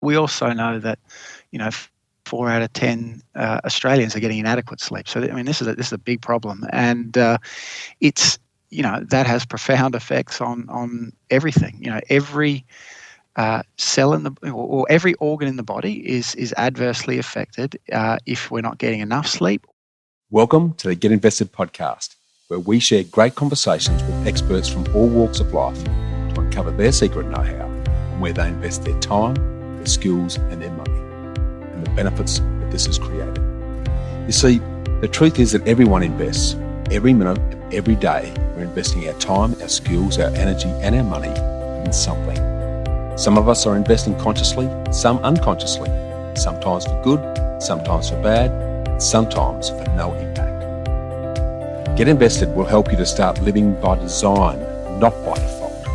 We also know that, 4 out of 10 Australians are getting inadequate sleep. So, this is a big problem, and it's that has profound effects on everything. Every cell in the or every organ in the body is adversely affected if we're not getting enough sleep. Welcome to the Get Invested podcast, where we share great conversations with experts from all walks of life to uncover their secret know-how and where they invest their time, their skills and their money, and the benefits that this has created. You see, the truth is that everyone invests. Every minute of every day, we're investing our time, our skills, our energy and our money in something. Some of us are investing consciously, some unconsciously, sometimes for good, sometimes for bad, and sometimes for no impact. Get Invested will help you to start living by design, not by default.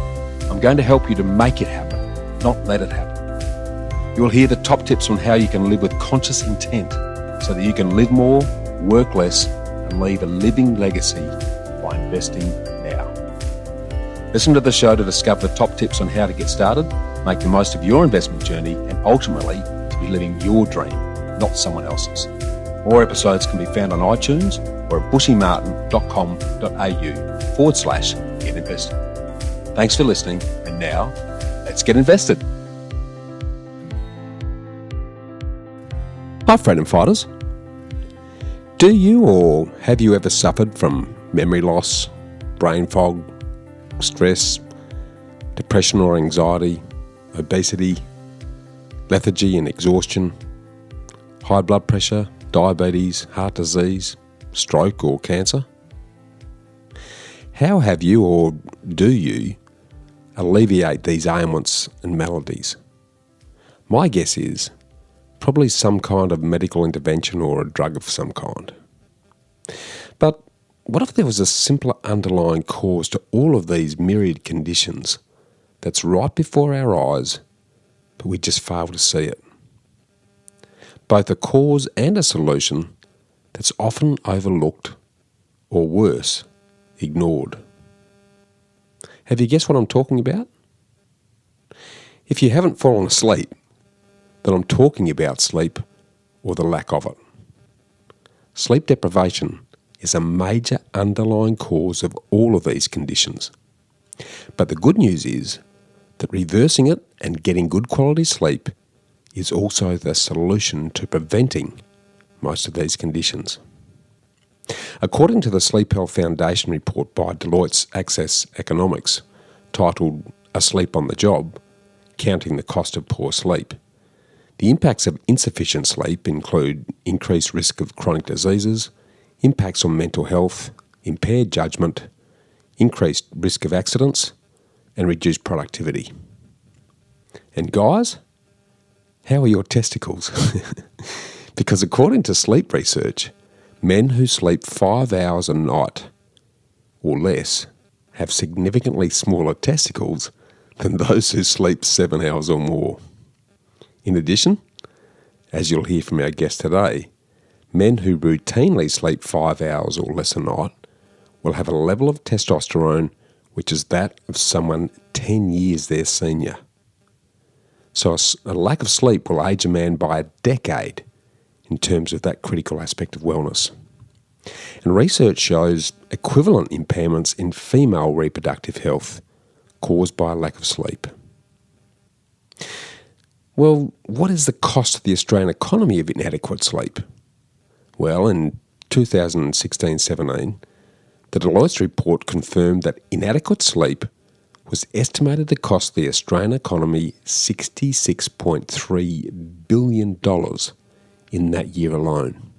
I'm going to help you to make it happen, not let it happen. You will hear the top tips on how you can live with conscious intent so that you can live more, work less, and leave a living legacy by investing now. Listen to the show to discover the top tips on how to get started, make the most of your investment journey, and ultimately to be living your dream, not someone else's. More episodes can be found on iTunes or at bushymartin.com.au/get invested. Thanks for listening, and now let's get invested. Hi freedom fighters. Do you or have you ever suffered from memory loss, brain fog, stress, depression or anxiety, obesity, lethargy and exhaustion, high blood pressure, diabetes, heart disease, stroke or cancer? How have you or do you alleviate these ailments and maladies? My guess is probably some kind of medical intervention or a drug of some kind. But what if there was a simpler underlying cause to all of these myriad conditions that's right before our eyes, but we just fail to see it? Both a cause and a solution that's often overlooked, or worse, ignored. Have you guessed what I'm talking about? If you haven't fallen asleep, then I'm talking about sleep or the lack of it. Sleep deprivation is a major underlying cause of all of these conditions. But the good news is that reversing it and getting good quality sleep is also the solution to preventing most of these conditions. According to the Sleep Health Foundation report by Deloitte's Access Economics, titled Asleep on the Job, Counting the Cost of Poor Sleep, the impacts of insufficient sleep include increased risk of chronic diseases, impacts on mental health, impaired judgment, increased risk of accidents, and reduced productivity. And guys, how are your testicles? Because according to sleep research, men who sleep 5 hours a night or less have significantly smaller testicles than those who sleep 7 hours or more. In addition, as you'll hear from our guest today, men who routinely sleep 5 hours or less a night will have a level of testosterone which is that of someone 10 years their senior. So a lack of sleep will age a man by a decade in terms of that critical aspect of wellness. And research shows equivalent impairments in female reproductive health caused by a lack of sleep. Well, what is the cost to the Australian economy of inadequate sleep? Well, in 2016-17, the Deloitte's report confirmed that inadequate sleep was estimated to cost the Australian economy $66.3 billion in that year alone.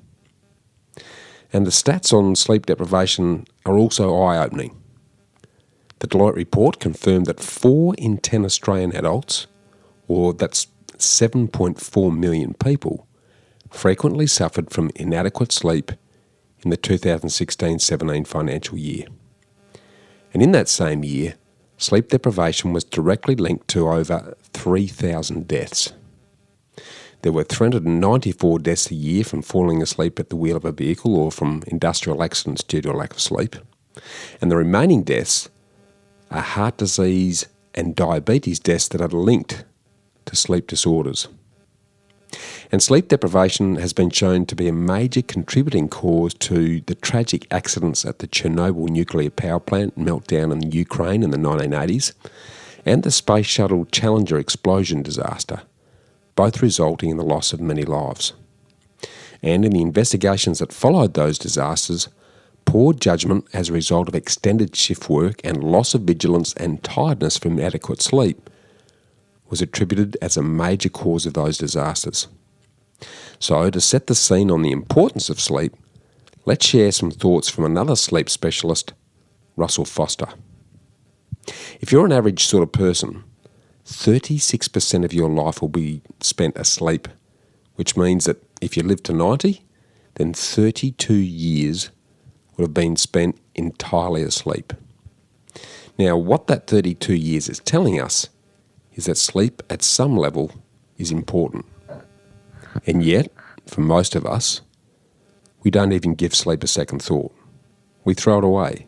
And the stats on sleep deprivation are also eye-opening. The Deloitte report confirmed that 4 in 10 Australian adults, or that's 7.4 million people, frequently suffered from inadequate sleep in the 2016-17 financial year. And in that same year, sleep deprivation was directly linked to over 3,000 deaths. There were 394 deaths a year from falling asleep at the wheel of a vehicle or from industrial accidents due to a lack of sleep. And the remaining deaths are heart disease and diabetes deaths that are linked to sleep disorders. And sleep deprivation has been shown to be a major contributing cause to the tragic accidents at the Chernobyl nuclear power plant meltdown in Ukraine in the 1980s and the Space Shuttle Challenger explosion disaster, both resulting in the loss of many lives. And in the investigations that followed those disasters, poor judgment as a result of extended shift work and loss of vigilance and tiredness from inadequate sleep was attributed as a major cause of those disasters. So, to set the scene on the importance of sleep, let's share some thoughts from another sleep specialist, Russell Foster. If you're an average sort of person, 36% of your life will be spent asleep, which means that if you live to 90, then 32 years would have been spent entirely asleep. Now, what that 32 years is telling us is that sleep at some level is important. And yet, for most of us, we don't even give sleep a second thought. We throw it away.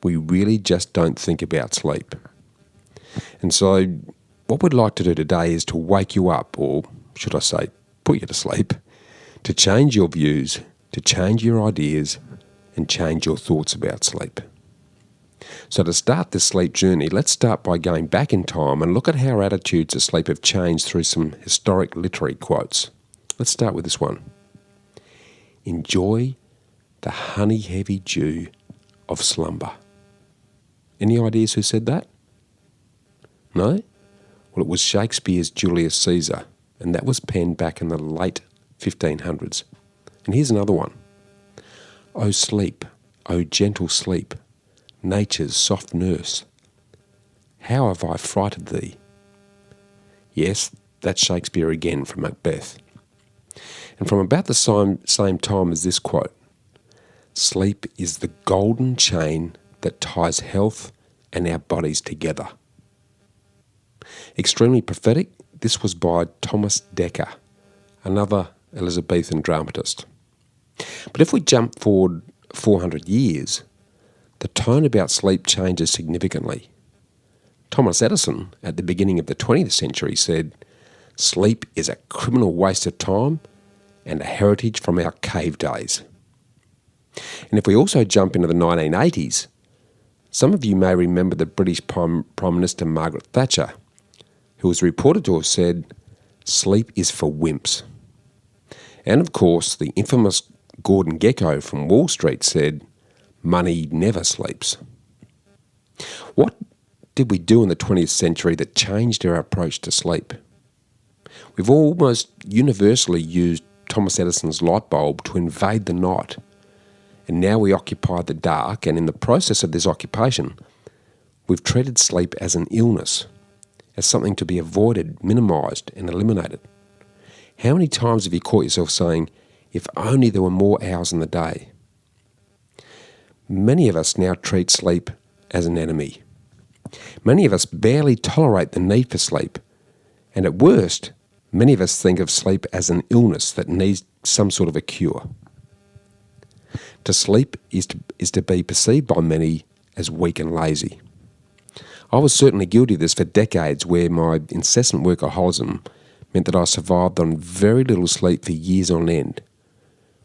We really just don't think about sleep. And so, what we'd like to do today is to wake you up, or should I say, put you to sleep, to change your views, to change your ideas, and change your thoughts about sleep. So to start this sleep journey, let's start by going back in time and look at how our attitudes to sleep have changed through some historic literary quotes. Let's start with this one. Enjoy the honey-heavy dew of slumber. Any ideas who said that? No? Well, it was Shakespeare's Julius Caesar, and that was penned back in the late 1500s. And here's another one. O sleep, O gentle sleep, nature's soft nurse, how have I frighted thee? Yes, that's Shakespeare again from Macbeth. And from about the same time as this quote, sleep is the golden chain that ties health and our bodies together. Extremely prophetic, this was by Thomas Dekker, another Elizabethan dramatist. But if we jump forward 400 years, the tone about sleep changes significantly. Thomas Edison, at the beginning of the 20th century, said, "Sleep is a criminal waste of time and a heritage from our cave days." And if we also jump into the 1980s, some of you may remember the British Prime Minister Margaret Thatcher, who was reported to have said, "Sleep is for wimps." And of course, the infamous Gordon Gekko from Wall Street said, "Money never sleeps." What did we do in the 20th century that changed our approach to sleep? We've almost universally used Thomas Edison's light bulb to invade the night, and now we occupy the dark, and in the process of this occupation, we've treated sleep as an illness, as something to be avoided, minimised and eliminated. How many times have you caught yourself saying, "If only there were more hours in the day"? Many of us now treat sleep as an enemy. Many of us barely tolerate the need for sleep. And at worst, many of us think of sleep as an illness that needs some sort of a cure. To sleep is to be perceived by many as weak and lazy. I was certainly guilty of this for decades, where my incessant workaholism meant that I survived on very little sleep for years on end,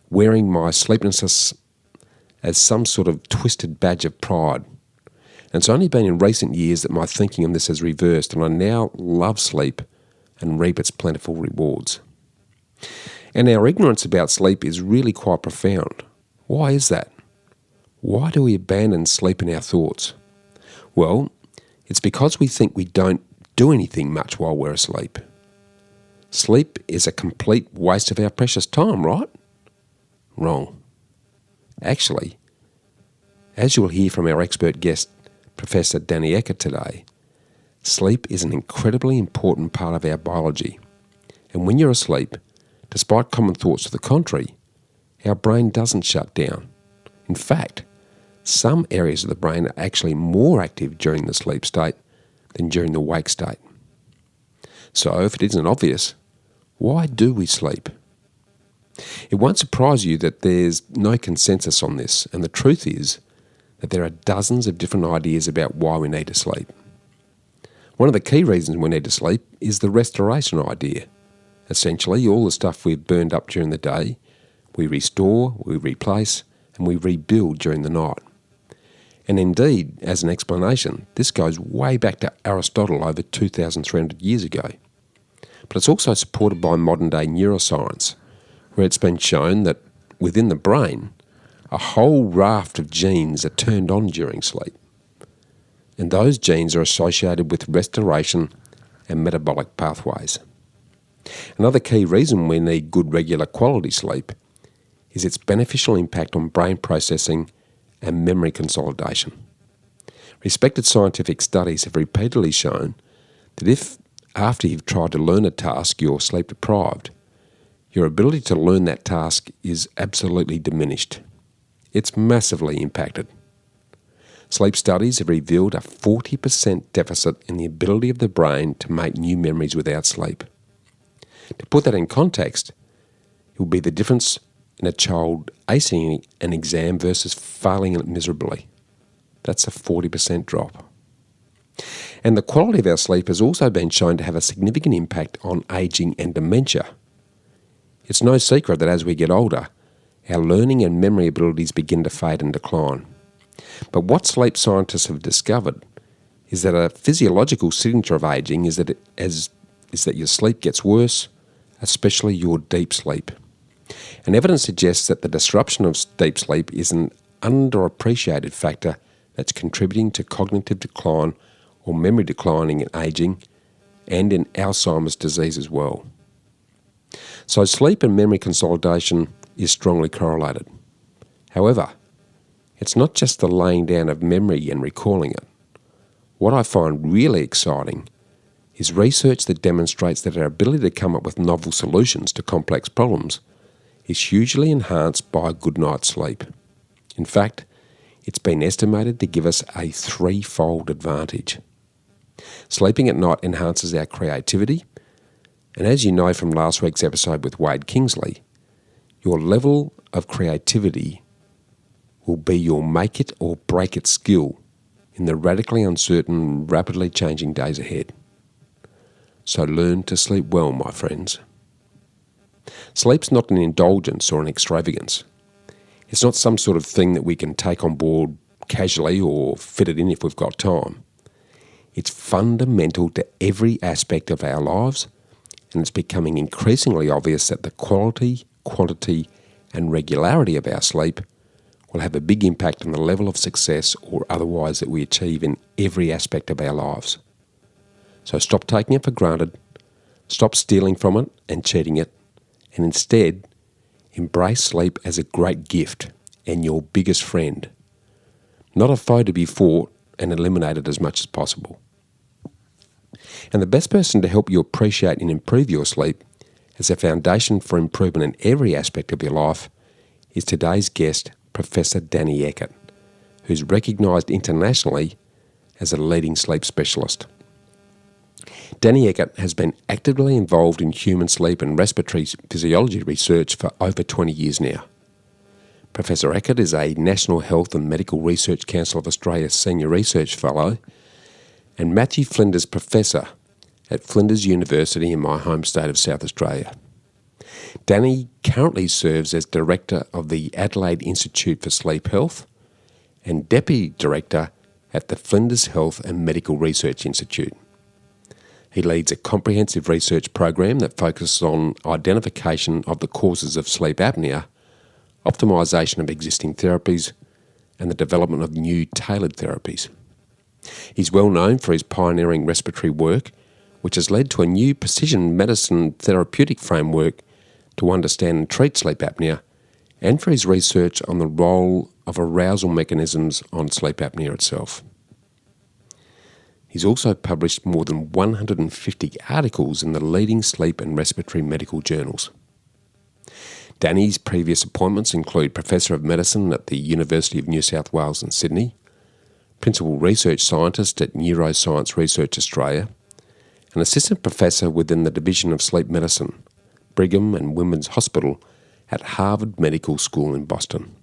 wearing my sleeplessness as some sort of twisted badge of pride. And it's only been in recent years that my thinking on this has reversed, and I now love sleep and reap its plentiful rewards. And our ignorance about sleep is really quite profound. Why is that? Why do we abandon sleep in our thoughts? Well, it's because we think we don't do anything much while we're asleep. Sleep is a complete waste of our precious time, right? Wrong. Actually, as you'll hear from our expert guest, Professor Danny Eckert today, sleep is an incredibly important part of our biology. And when you're asleep, despite common thoughts to the contrary, our brain doesn't shut down. In fact, some areas of the brain are actually more active during the sleep state than during the wake state. So if it isn't obvious, why do we sleep? It won't surprise you that there's no consensus on this, and the truth is that there are dozens of different ideas about why we need to sleep. One of the key reasons we need to sleep is the restoration idea. Essentially, all the stuff we've burned up during the day, we restore, we replace, and we rebuild during the night. And indeed, as an explanation, this goes way back to Aristotle over 2,300 years ago. But it's also supported by modern-day neuroscience, where it's been shown that within the brain, a whole raft of genes are turned on during sleep. And those genes are associated with restoration and metabolic pathways. Another key reason we need good regular quality sleep is its beneficial impact on brain processing and memory consolidation. Respected scientific studies have repeatedly shown that if, after you've tried to learn a task, you're sleep deprived, your ability to learn that task is absolutely diminished. It's massively impacted. Sleep studies have revealed a 40% deficit in the ability of the brain to make new memories without sleep. To put that in context, it will be the difference in a child acing an exam versus failing it miserably. That's a 40% drop. And the quality of our sleep has also been shown to have a significant impact on ageing and dementia. It's no secret that as we get older, our learning and memory abilities begin to fade and decline. But what sleep scientists have discovered is that a physiological signature of ageing is that your sleep gets worse, especially your deep sleep. And evidence suggests that the disruption of deep sleep is an underappreciated factor that's contributing to cognitive decline or memory declining in ageing and in Alzheimer's disease as well. So sleep and memory consolidation is strongly correlated. However, it's not just the laying down of memory and recalling it. What I find really exciting is research that demonstrates that our ability to come up with novel solutions to complex problems is hugely enhanced by a good night's sleep. In fact, it's been estimated to give us a threefold advantage. Sleeping at night enhances our creativity, and as you know from last week's episode with Wade Kingsley, your level of creativity will be your make it or break it skill in the radically uncertain, rapidly changing days ahead. So learn to sleep well, my friends. Sleep's not an indulgence or an extravagance. It's not some sort of thing that we can take on board casually or fit it in if we've got time. It's fundamental to every aspect of our lives, and it's becoming increasingly obvious that the quality, quantity, and regularity of our sleep will have a big impact on the level of success or otherwise that we achieve in every aspect of our lives. So stop taking it for granted, stop stealing from it and cheating it, and instead embrace sleep as a great gift and your biggest friend, not a foe to be fought and eliminated as much as possible. And the best person to help you appreciate and improve your sleep as a foundation for improvement in every aspect of your life is today's guest, Professor Danny Eckert, who's recognised internationally as a leading sleep specialist. Danny Eckert has been actively involved in human sleep and respiratory physiology research for over 20 years now. Professor Eckert is a National Health and Medical Research Council of Australia Senior Research Fellow and Mathew Flinders Professor at Flinders University in my home state of South Australia. Danny currently serves as Director of the Adelaide Institute for Sleep Health and Deputy Director at the Flinders Health and Medical Research Institute. He leads a comprehensive research program that focuses on identification of the causes of sleep apnea, optimisation of existing therapies, and the development of new tailored therapies. He's well known for his pioneering respiratory work, which has led to a new precision medicine therapeutic framework to understand and treat sleep apnea, and for his research on the role of arousal mechanisms on sleep apnea itself. He's also published more than 150 articles in the leading sleep and respiratory medical journals. Danny's previous appointments include Professor of Medicine at the University of New South Wales in Sydney, Principal Research Scientist at Neuroscience Research Australia, and Assistant Professor within the Division of Sleep Medicine, Brigham and Women's Hospital at Harvard Medical School in Boston.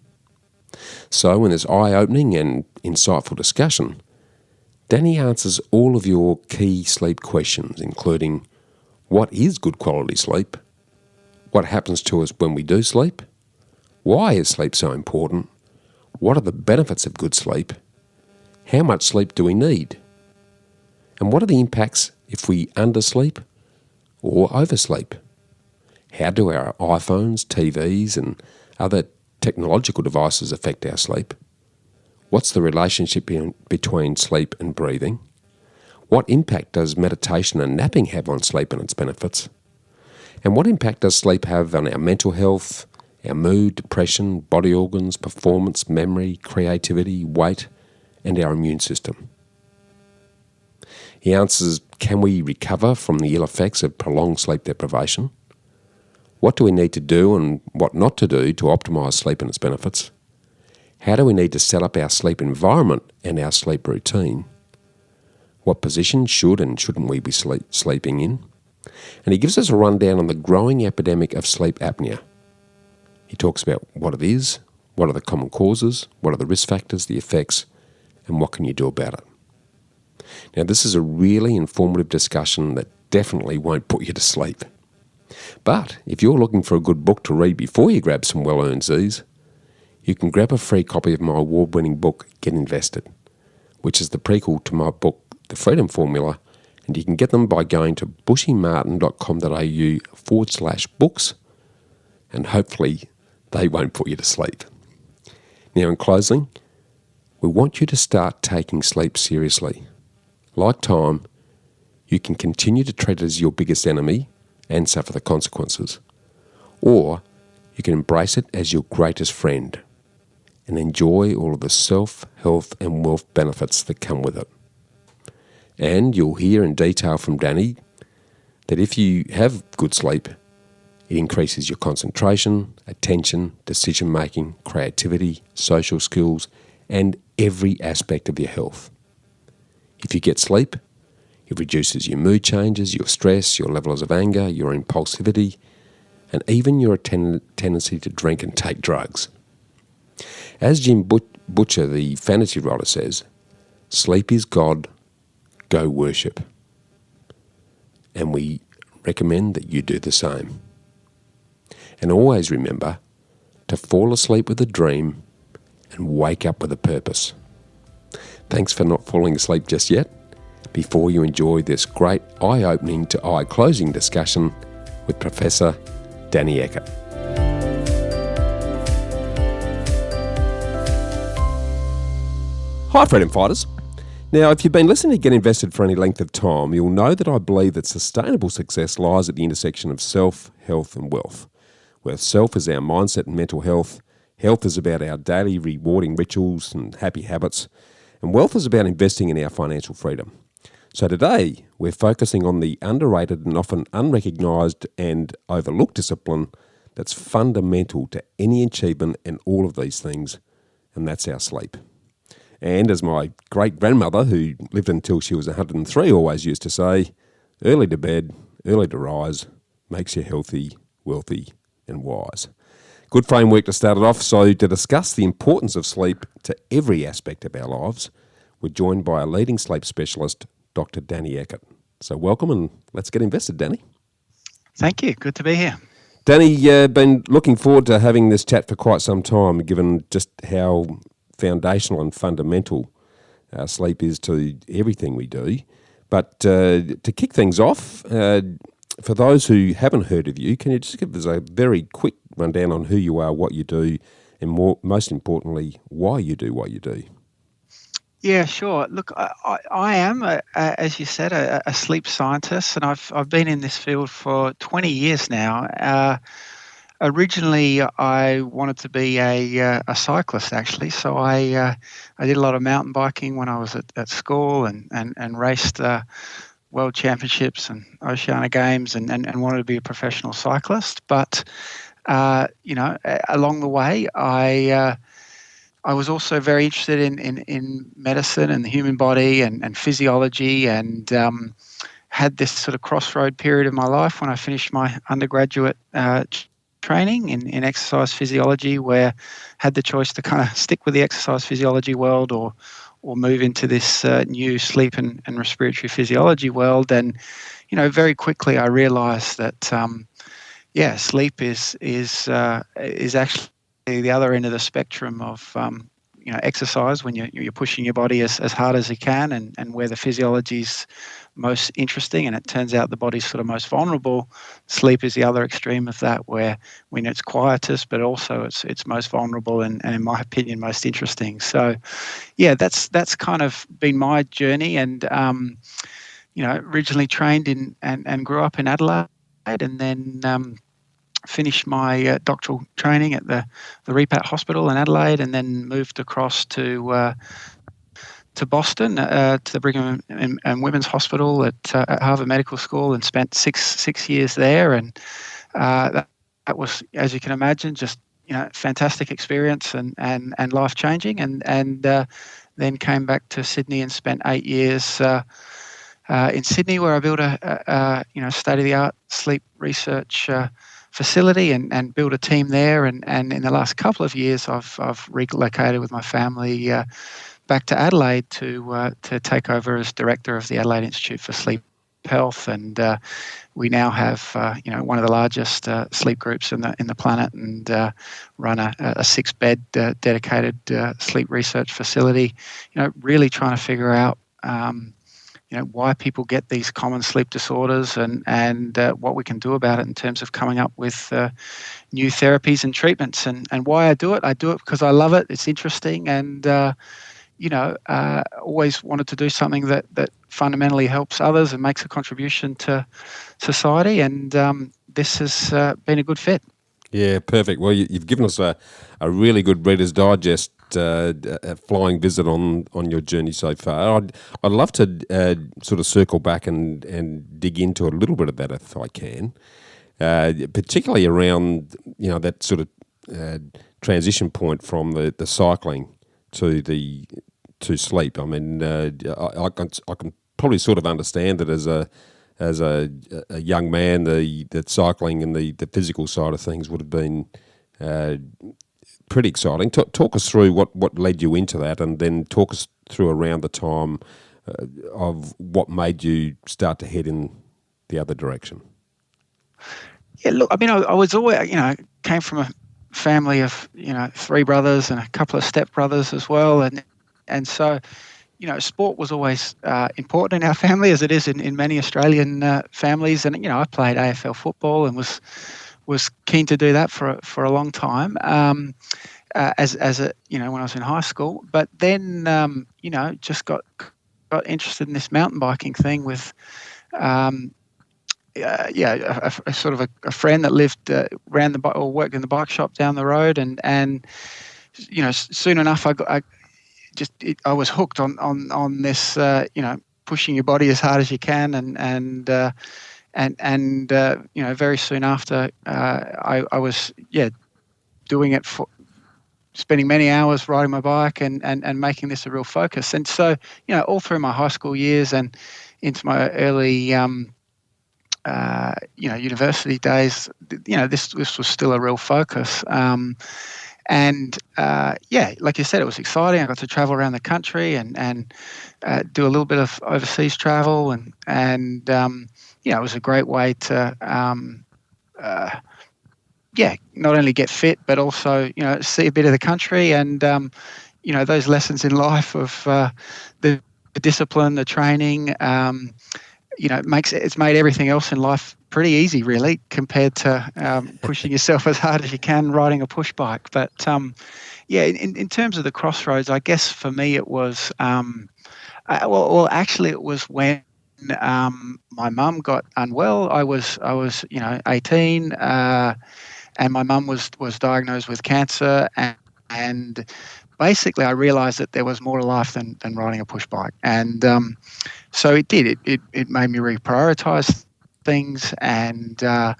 So in this eye-opening and insightful discussion, Danny answers all of your key sleep questions, including what is good quality sleep, what happens to us when we do sleep, why is sleep so important, what are the benefits of good sleep, how much sleep do we need, and what are the impacts if we undersleep or oversleep. How do our iPhones, TVs and other technological devices affect our sleep? What's the relationship between sleep and breathing? What impact does meditation and napping have on sleep and its benefits? And what impact does sleep have on our mental health, our mood, depression, body organs, performance, memory, creativity, weight, and our immune system? He answers, can we recover from the ill effects of prolonged sleep deprivation? What do we need to do and what not to do to optimise sleep and its benefits? How do we need to set up our sleep environment and our sleep routine? What position should and shouldn't we be sleeping in? And he gives us a rundown on the growing epidemic of sleep apnea. He talks about what it is, what are the common causes, what are the risk factors, the effects, and what can you do about it. Now, this is a really informative discussion that definitely won't put you to sleep. But if you're looking for a good book to read before you grab some well-earned Z's, you can grab a free copy of my award-winning book, Get Invested, which is the prequel to my book, The Freedom Formula, and you can get them by going to bushymartin.com.au/books, and hopefully they won't put you to sleep. Now, in closing, we want you to start taking sleep seriously. Like time, you can continue to treat it as your biggest enemy and suffer the consequences. Or you can embrace it as your greatest friend and enjoy all of the self, health and wealth benefits that come with it. And you'll hear in detail from Danny that if you have good sleep, it increases your concentration, attention, decision-making, creativity, social skills, and every aspect of your health. If you get sleep, it reduces your mood changes, your stress, your levels of anger, your impulsivity, and even your tendency to drink and take drugs. As Jim Butcher, the fantasy writer, says, sleep is God, go worship. And we recommend that you do the same. And always remember to fall asleep with a dream and wake up with a purpose. Thanks for not falling asleep just yet. Before you enjoy this great eye-opening to eye-closing discussion with Professor Danny Eckert. Hi, Freedom Fighters. Now, if you've been listening to Get Invested for any length of time, you'll know that I believe that sustainable success lies at the intersection of self, health and wealth. Where self is our mindset and mental health, health is about our daily rewarding rituals and happy habits, and wealth is about investing in our financial freedom. So today, we're focusing on the underrated and often unrecognised and overlooked discipline that's fundamental to any achievement in all of these things, and that's our sleep. And as my great-grandmother, who lived until she was 103, always used to say, early to bed, early to rise, makes you healthy, wealthy and wise. Good framework to start it off. So to discuss the importance of sleep to every aspect of our lives, we're joined by a leading sleep specialist, Dr. Danny Eckert. So welcome and let's get invested, Danny. Thank you. Good to be here. Danny, been looking forward to having this chat for quite some time, given just how foundational and fundamental sleep is to everything we do. But to kick things off, for those who haven't heard of you, can you just give us a very quick rundown on who you are, what you do, and most importantly, why you do what you do? Yeah, sure. Look, I am, as you said, a sleep scientist, and I've been in this field for 20 years now. Originally, I wanted to be a cyclist, actually. So I did a lot of mountain biking when I was at school and raced world championships and Oceania Games and wanted to be a professional cyclist. But, along the way, I was also very interested in medicine and the human body and physiology and had this sort of crossroad period of my life when I finished my undergraduate training in exercise physiology, where I had the choice to kind of stick with the exercise physiology world or or move into this new sleep and respiratory physiology world. And very quickly I realised that sleep is actually the other end of the spectrum of exercise, when you're pushing your body as hard as you can, and where the physiology is most interesting, and it turns out the body's sort of most vulnerable. Sleep is the other extreme of that, where when it's quietest, but also it's most vulnerable, and in my opinion most interesting. So that's kind of been my journey. And originally trained in and grew up in Adelaide, and then finished my doctoral training at the Repat Hospital in Adelaide, and then moved across to Boston, to the Brigham and Women's Hospital at Harvard Medical School, and spent six years there. And that was, as you can imagine, just fantastic experience and life changing. And then came back to Sydney and spent 8 years in Sydney, where I built a state of the art sleep research facility and built a team there. And in the last couple of years, I've relocated with my family back to Adelaide to take over as director of the Adelaide Institute for Sleep Health. And we now have one of the largest sleep groups in the planet, and run a 6-bed dedicated sleep research facility. Really trying to figure out why people get these common sleep disorders, and what we can do about it in terms of coming up with new therapies and treatments. And why I do it because I love it. It's interesting, and always wanted to do something that fundamentally helps others and makes a contribution to society. And this has been a good fit. Yeah, perfect. Well, you've given us a really good Reader's Digest flying visit on your journey so far. I'd love to sort of circle back and dig into a little bit of that if I can, particularly around that sort of transition point from the cycling to sleep. I mean, I can probably sort of understand that as a young man, the cycling and the physical side of things would have been pretty exciting. Talk us through what led you into that, and then talk us through around the time of what made you start to head in the other direction. Yeah, look, I mean, I was always, came from a family of, 3 brothers and a couple of stepbrothers as well. And so, sport was always important in our family, as it is in many Australian families. And, I played AFL football and was keen to do that for a long time, as a, when I was in high school. But then, just got interested in this mountain biking thing with, a sort of a friend that lived around the or worked in the bike shop down the road, and soon enough I was hooked on this, pushing your body as hard as you can, and very soon after I was doing it, for spending many hours riding my bike and making this a real focus. And so all through my high school years and into my early university days, this was still a real focus. Like you said, it was exciting. I got to travel around the country and do a little bit of overseas travel, and it was a great way to not only get fit, but also see a bit of the country, and those lessons in life of the discipline, the training. It's made everything else in life pretty easy, really, compared to pushing yourself as hard as you can riding a push bike. But in terms of the crossroads, I guess for me it was actually it was when my mum got unwell. I was 18, and my mum was diagnosed with cancer, and basically I realised that there was more to life than riding a push bike. And so it did. It made me reprioritise things, and I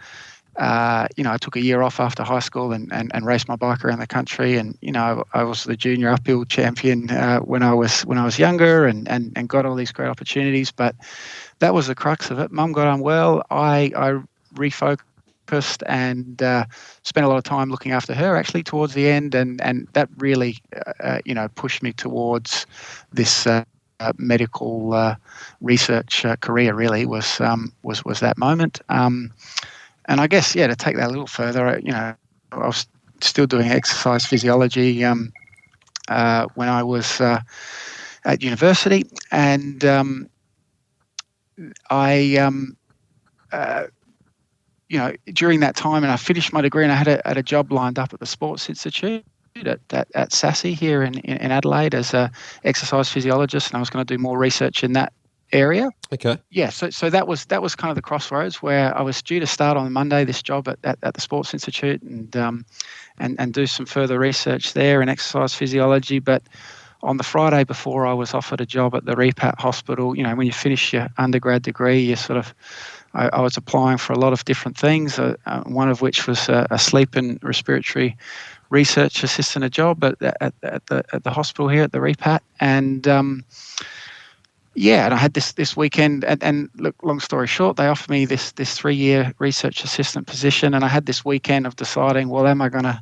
took a year off after high school and raced my bike around the country. And I was the junior uphill champion when I was younger, and got all these great opportunities. But that was the crux of it. Mum got unwell. I refocused therapist and spent a lot of time looking after her actually towards the end, and that really pushed me towards this medical research career. Really was that moment. And I guess to take that a little further, I was still doing exercise physiology when I was at university, and during that time, and I finished my degree, and I had a job lined up at the Sports Institute at SASI here in Adelaide as a exercise physiologist, and I was going to do more research in that area. Okay. Yeah, so that was kind of the crossroads where I was due to start on Monday this job at the Sports Institute and do some further research there in exercise physiology, but on the Friday before, I was offered a job at the Repat Hospital. When you finish your undergrad degree, you sort of, I was applying for a lot of different things, one of which was a sleep and respiratory research assistant job at the hospital here at the Repat. And and I had this weekend, and look, long story short, they offered me this 3-year research assistant position, and I had this weekend of deciding, well, am I going to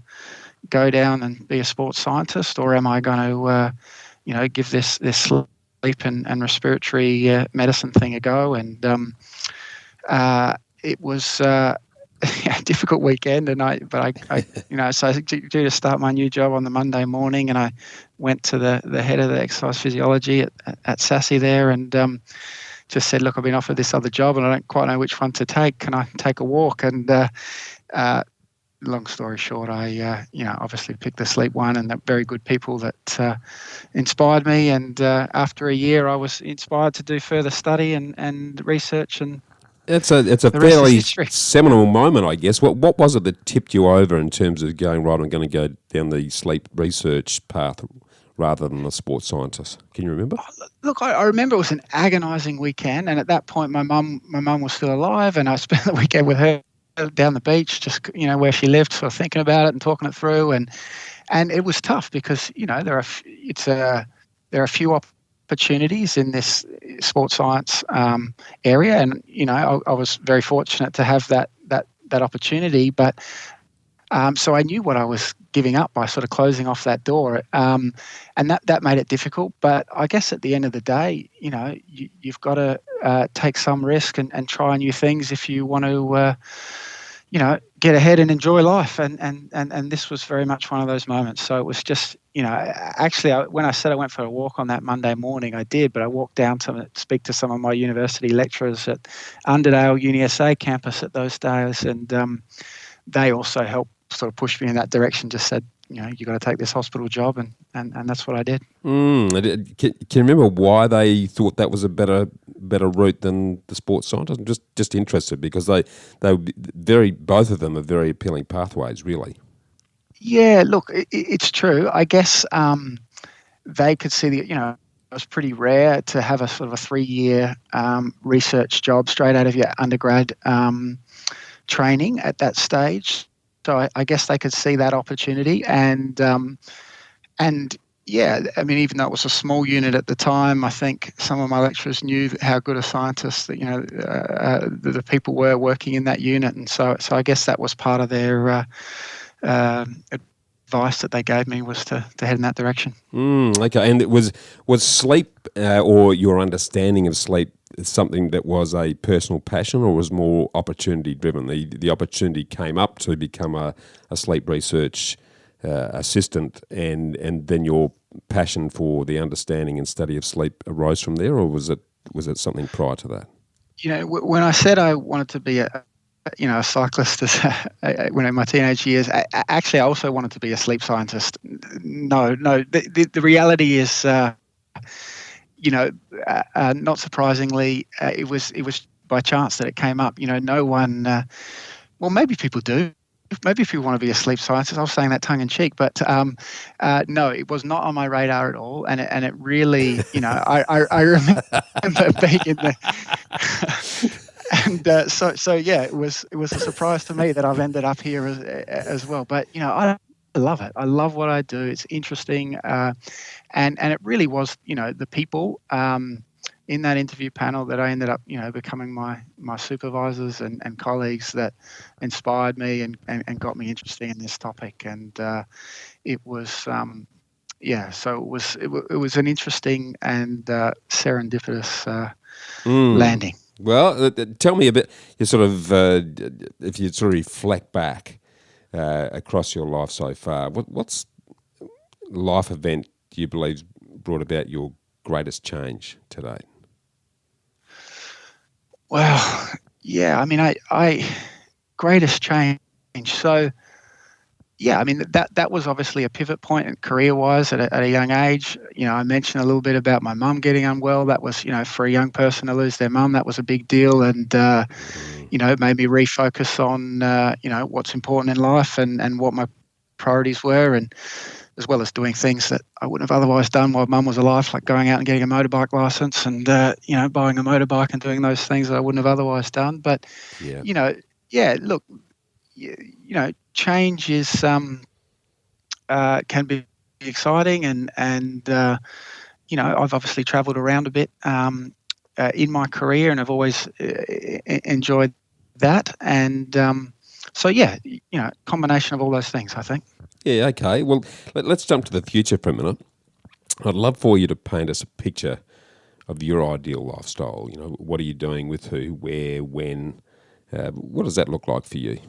go down and be a sports scientist, or am I going to give this sleep and respiratory medicine thing a go? And it was a difficult weekend, and I so due to start my new job on the Monday morning, and I went to the head of the exercise physiology at SASI there, and just said, look, I've been offered this other job, and I don't quite know which one to take. Can I take a walk? And long story short, I obviously picked the sleep one, and the very good people that inspired me. And after a year, I was inspired to do further study and research, and it's a fairly seminal moment, I guess. What was it that tipped you over in terms of going, right, I'm going to go down the sleep research path rather than a sports scientist? Can you remember? Look, I remember it was an agonising weekend, and at that point, my mum was still alive, and I spent the weekend with her down the beach, just where she lived, sort of thinking about it and talking it through, and it was tough because there are a few opportunities in this sports science area, and I was very fortunate to have that opportunity, but so I knew what I was giving up by sort of closing off that door, and that made it difficult. But I guess at the end of the day, you've got to take some risk and try new things if you want to get ahead and enjoy life. And this was very much one of those moments. So it was just, actually, when I said I went for a walk on that Monday morning, I did, but I walked down to speak to some of my university lecturers at Underdale UniSA campus at those days, and they also helped sort of push me in that direction, just said, you got to take this hospital job, and that's what I did. Can you remember why they thought that was a better route than the sports scientist? I'm just interested because they both of them are very appealing pathways, really. Yeah, look, it's true. I guess they could see it was pretty rare to have a sort of a 3-year research job straight out of your undergrad training at that stage. So I guess they could see that opportunity, and yeah, I mean, even though it was a small unit at the time, I think some of my lecturers knew how good a scientist that the people were working in that unit, and so I guess that was part of their advice that they gave me, was to head in that direction. Okay, and it was sleep or your understanding of sleep something that was a personal passion, or was more opportunity driven? The opportunity came up to become a sleep research assistant, and then your passion for the understanding and study of sleep arose from there, or was it something prior to that? When I said I wanted to be a cyclist when in my teenage years, actually I also wanted to be a sleep scientist. No, the reality is, not surprisingly, it was by chance that it came up. No one, well, maybe people do. Maybe if you want to be a sleep scientist, I was saying that tongue in cheek, but no, it was not on my radar at all. And it really, I remember being in the, and so yeah, it was a surprise to me that I've ended up here as well. But I love it. I love what I do. It's interesting, and it really was, the people in that interview panel that I ended up, becoming my supervisors and colleagues that inspired me and got me interested in this topic. And it was, so it was an interesting and serendipitous landing. Well, tell me a bit. You sort of, if you sort of reflect back across your life so far, what's life event do you believe brought about your greatest change today? Well, yeah, I mean, I greatest change. So, yeah, I mean that was obviously a pivot point career-wise at a young age. I mentioned a little bit about my mum getting unwell. That was, for a young person to lose their mum, that was a big deal, and it made me refocus on what's important in life and what my priorities were, and as well as doing things that I wouldn't have otherwise done while mum was alive, like going out and getting a motorbike license and buying a motorbike and doing those things that I wouldn't have otherwise done. But Yeah. Look, change is can be exciting, and I've obviously travelled around a bit in my career, and I've always enjoyed that. And combination of all those things, I think. Yeah, okay. Well, let's jump to the future for a minute. I'd love for you to paint us a picture of your ideal lifestyle. What are you doing with who, where, when? What does that look like for you?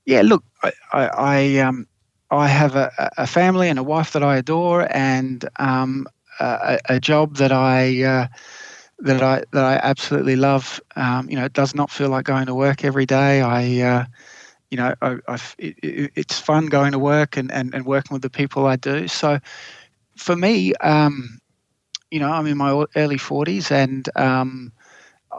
Yeah, look, I have a family and a wife that I adore, and a job that I absolutely love. It does not feel like going to work every day. It's fun going to work and working with the people I do. So for me, I'm in my early 40s, and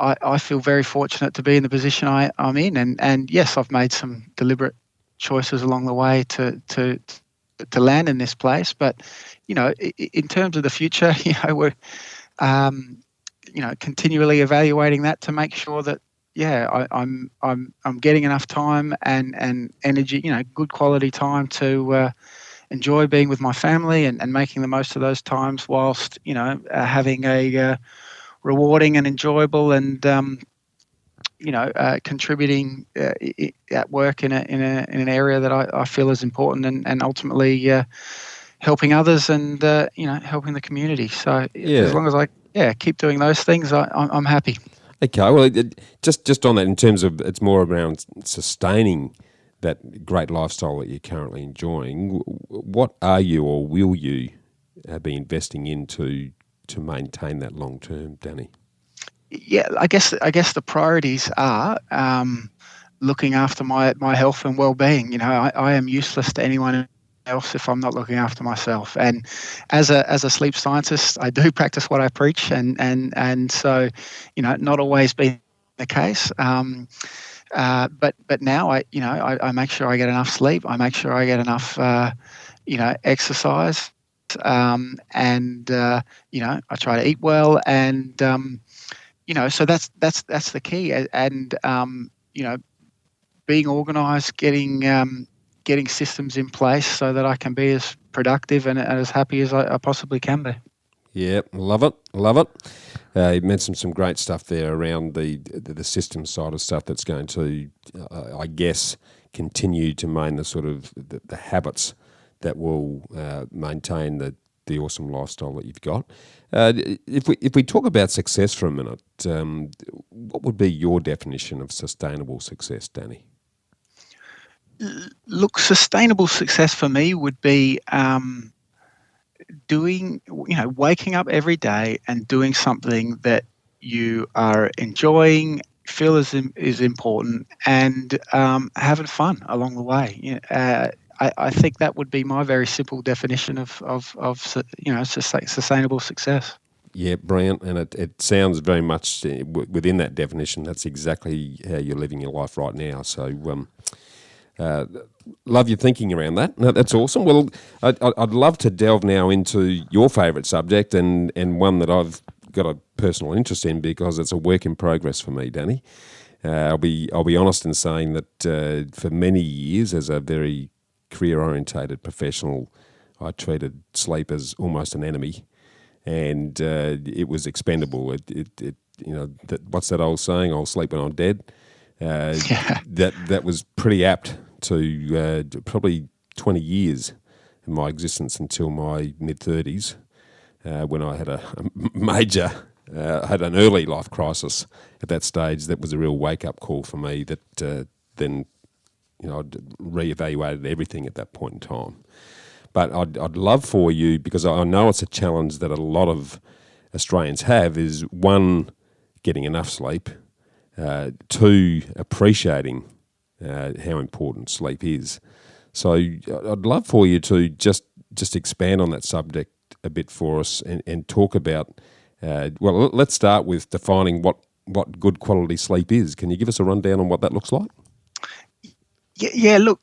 I feel very fortunate to be in the position I'm in. And yes, I've made some deliberate choices along the way to land in this place. But, in terms of the future, we're, continually evaluating that to make sure that, I'm getting enough time and energy, good quality time to enjoy being with my family and making the most of those times whilst, having a rewarding and enjoyable and contributing at work in an area that I feel is important and ultimately helping others and helping the community. So as long as I keep doing those things, I'm happy. Okay, well, just on that, in terms of it's more around sustaining that great lifestyle that you're currently enjoying. What are you or will you be investing into to maintain that long term, Danny? Yeah, I guess the priorities are looking after my health and well-being. I am useless to anyone else if I'm not looking after myself. And as a sleep scientist, I do practice what I preach, and so not always been the case. But now I make sure I get enough sleep. I make sure I get enough exercise, and I try to eat well, and so that's the key. And being organised, getting systems in place so that I can be as productive and as happy as I possibly can be. Yeah, love it. You mentioned some great stuff there around the system side of stuff that's going to, I guess, continue to maintain the sort of the habits that will maintain the awesome lifestyle that you've got. If we talk about success for a minute, what would be your definition of sustainable success, Danny? Look, sustainable success for me would be waking up every day and doing something that you are enjoying, feel is important, and having fun along the way. I think that would be my very simple definition of sustainable success. Yeah, brilliant. And it sounds very much within that definition. That's exactly how you're living your life right now. So love your thinking around that. No, that's awesome. Well, I'd love to delve now into your favourite subject and one that I've got a personal interest in because it's a work in progress for me, Danny. I'll be honest in saying that for many years as a very career-orientated professional, I treated sleep as almost an enemy. and it was expendable. What's that old saying? I'll sleep when I'm dead. Yeah. That was pretty apt to probably 20 years in my existence until my mid-30s, when I had a major, had an early life crisis at that stage. That was a real wake-up call for me that then, I'd reevaluated everything at that point in time. But I'd love for you, because I know it's a challenge that a lot of Australians have, is one, getting enough sleep, two, appreciating how important sleep is. So I'd love for you to just expand on that subject a bit for us and talk about, let's start with defining what good quality sleep is. Can you give us a rundown on what that looks like? Yeah, look,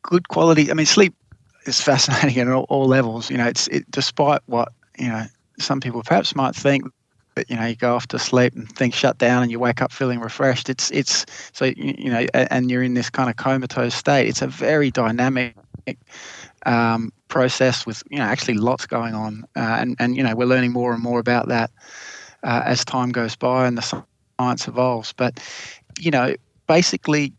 good quality. I mean, sleep is fascinating at all levels. Despite what, some people perhaps might think, that, you go off to sleep and things shut down and you wake up feeling refreshed. It's so, and you're in this kind of comatose state. It's a very dynamic process with, actually lots going on. And we're learning more and more about that as time goes by and the science evolves. But, basically,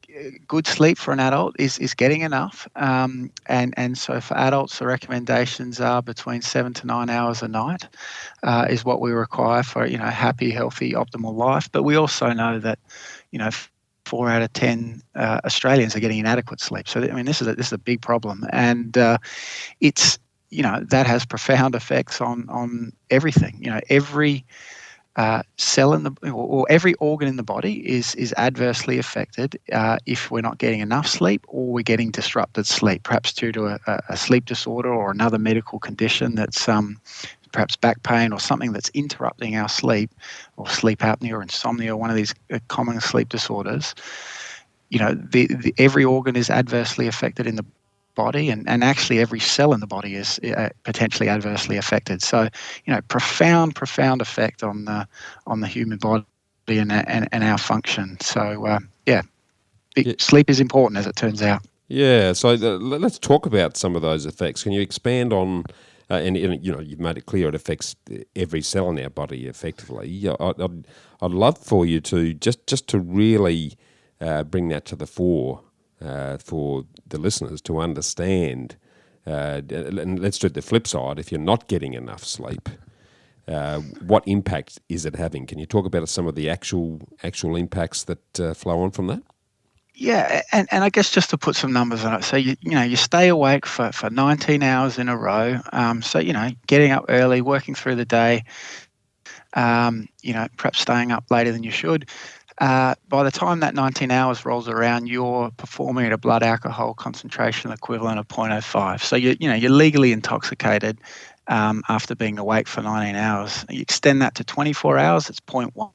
good sleep for an adult is getting enough. And so for adults, the recommendations are between 7 to 9 hours a night is what we require for, happy, healthy, optimal life. But we also know that, 4 out of 10 Australians are getting inadequate sleep. So, this is a big problem. And it's, that has profound effects on everything. Every cell in the, or every organ in the body is adversely affected if we're not getting enough sleep, or we're getting disrupted sleep, perhaps due to a sleep disorder or another medical condition that's perhaps back pain or something that's interrupting our sleep, or sleep apnea or insomnia, one of these common sleep disorders. Every organ is adversely affected in the body, and actually every cell in the body is potentially adversely affected. So, profound effect on the human body and our function. So, sleep is important, as it turns out. Yeah, so let's talk about some of those effects. Can you expand on, and you've made it clear it affects every cell in our body effectively. I'd love for you to just to really bring that to the fore for the listeners to understand. And let's do it the flip side. If you're not getting enough sleep, what impact is it having? Can you talk about some of the actual impacts that flow on from that? Yeah, and I guess just to put some numbers on it, so you stay awake for 19 hours in a row. So getting up early, working through the day, perhaps staying up later than you should. By the time that 19 hours rolls around, you're performing at a blood alcohol concentration equivalent of 0.05. So you're legally intoxicated after being awake for 19 hours. You extend that to 24 hours, it's 0.1.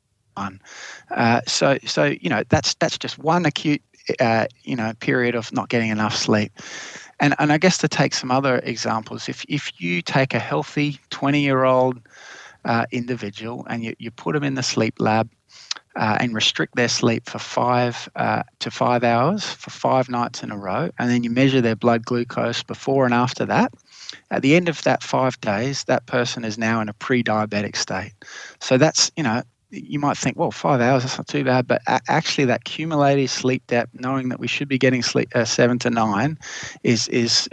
So that's just one acute period of not getting enough sleep. And I guess to take some other examples, if you take a healthy 20-year-old individual and you put them in the sleep lab and restrict their sleep for 5 to 5 hours for 5 nights in a row, and then you measure their blood glucose before and after that, at the end of that 5 days, that person is now in a pre-diabetic state. So that's, you might think, well, 5 hours, that's not too bad, but actually that cumulative sleep debt, knowing that we should be getting sleep 7 to 9, is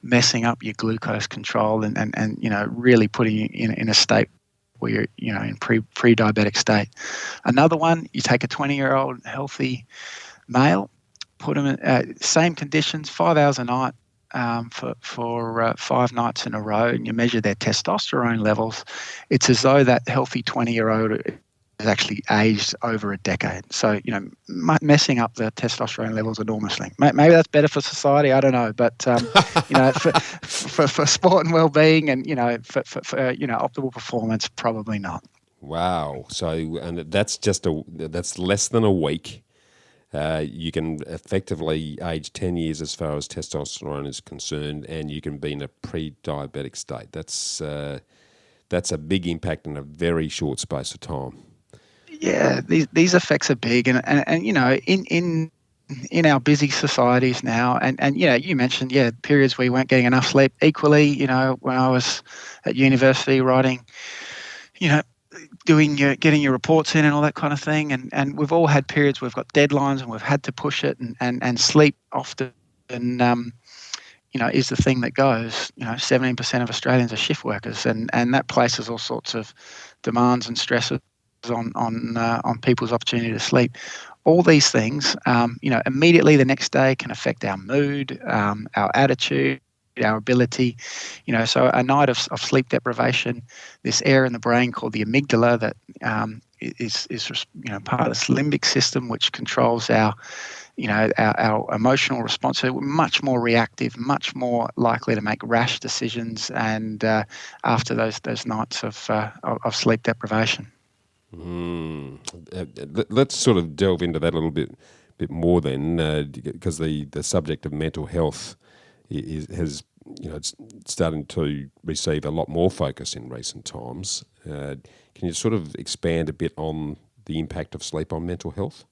messing up your glucose control and really putting you in a state where you're in pre-diabetic state. Another one, you take a 20-year-old healthy male, put him in same conditions, 5 hours a night for 5 nights in a row, and you measure their testosterone levels. It's as though that healthy 20-year-old is actually aged over a decade. So, messing up the testosterone levels enormously. Maybe that's better for society, I don't know. But, for sport and well-being and, for optimal performance, probably not. Wow. So, and that's less than a week. You can effectively age 10 years as far as testosterone is concerned, and you can be in a pre-diabetic state. That's a big impact in a very short space of time. Yeah, these effects are big, and in in our busy societies now, and you mentioned periods where you weren't getting enough sleep. Equally, when I was at university writing, you know, getting your reports in and all that kind of thing, and we've all had periods we've got deadlines and we've had to push it, and sleep often is the thing that goes. 17% of Australians are shift workers, and that places all sorts of demands and stresses on people's opportunity to sleep. All these things, immediately the next day can affect our mood, our attitude, our ability. So a night of sleep deprivation, this area in the brain called the amygdala that is part of this limbic system, which controls our emotional response. So we're much more reactive, much more likely to make rash decisions, and after those nights of sleep deprivation. Let's sort of delve into that a little bit more then, because the subject of mental health has it's starting to receive a lot more focus in recent times. Can you sort of expand a bit on the impact of sleep on mental health?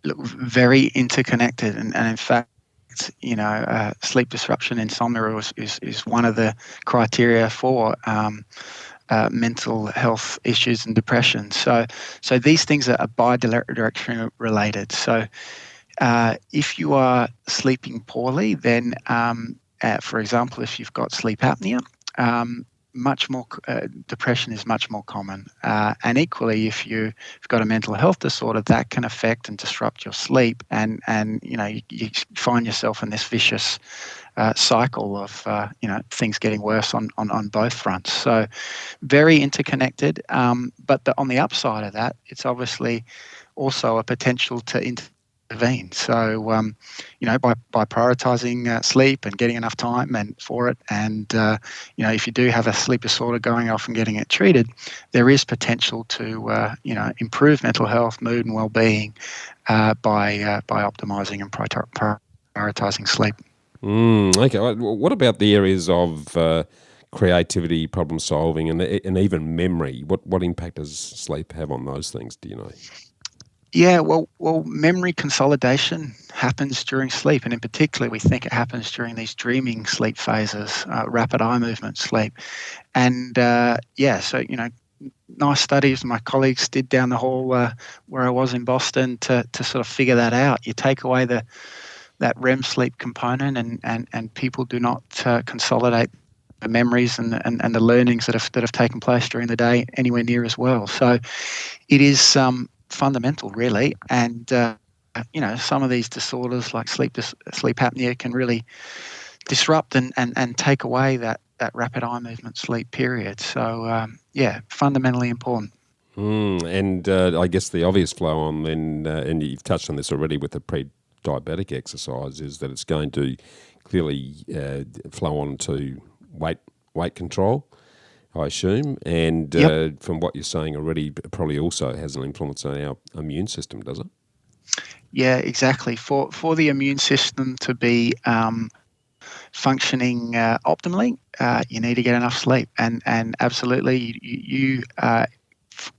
Look, very interconnected, and in fact, sleep disruption, insomnia is one of the criteria for mental health issues and depression. So these things are bidirectionally related. So if you are sleeping poorly, then, for example, if you've got sleep apnea, much more depression is much more common. And equally, if you've got a mental health disorder, that can affect and disrupt your sleep, and you find yourself in this vicious cycle of things getting worse on both fronts. So very interconnected. But on the upside of that, it's obviously also a potential to intervene. So, by prioritizing sleep and getting enough time for it, and if you do have a sleep disorder, going off and getting it treated, there is potential to improve mental health, mood, and well-being by optimizing and prioritizing sleep. Okay. What about the areas of creativity, problem solving, and even memory? What impact does sleep have on those things? Do you know? Yeah, well, memory consolidation happens during sleep, and in particular, we think it happens during these dreaming sleep phases, rapid eye movement sleep, and so nice studies my colleagues did down the hall where I was in Boston to sort of figure that out. You take away that REM sleep component, and people do not consolidate the memories and the learnings that have taken place during the day anywhere near as well. So it is fundamental, really, and some of these disorders like sleep apnea can really disrupt and take away that rapid eye movement sleep period. So fundamentally important. And I guess the obvious flow on then, and you've touched on this already with the pre-diabetic exercise, is that it's going to clearly flow on to weight control, I assume, and Yep. from what you're saying already, it probably also has an influence on our immune system, does it? Yeah, exactly. For the immune system to be functioning optimally, you need to get enough sleep, and absolutely,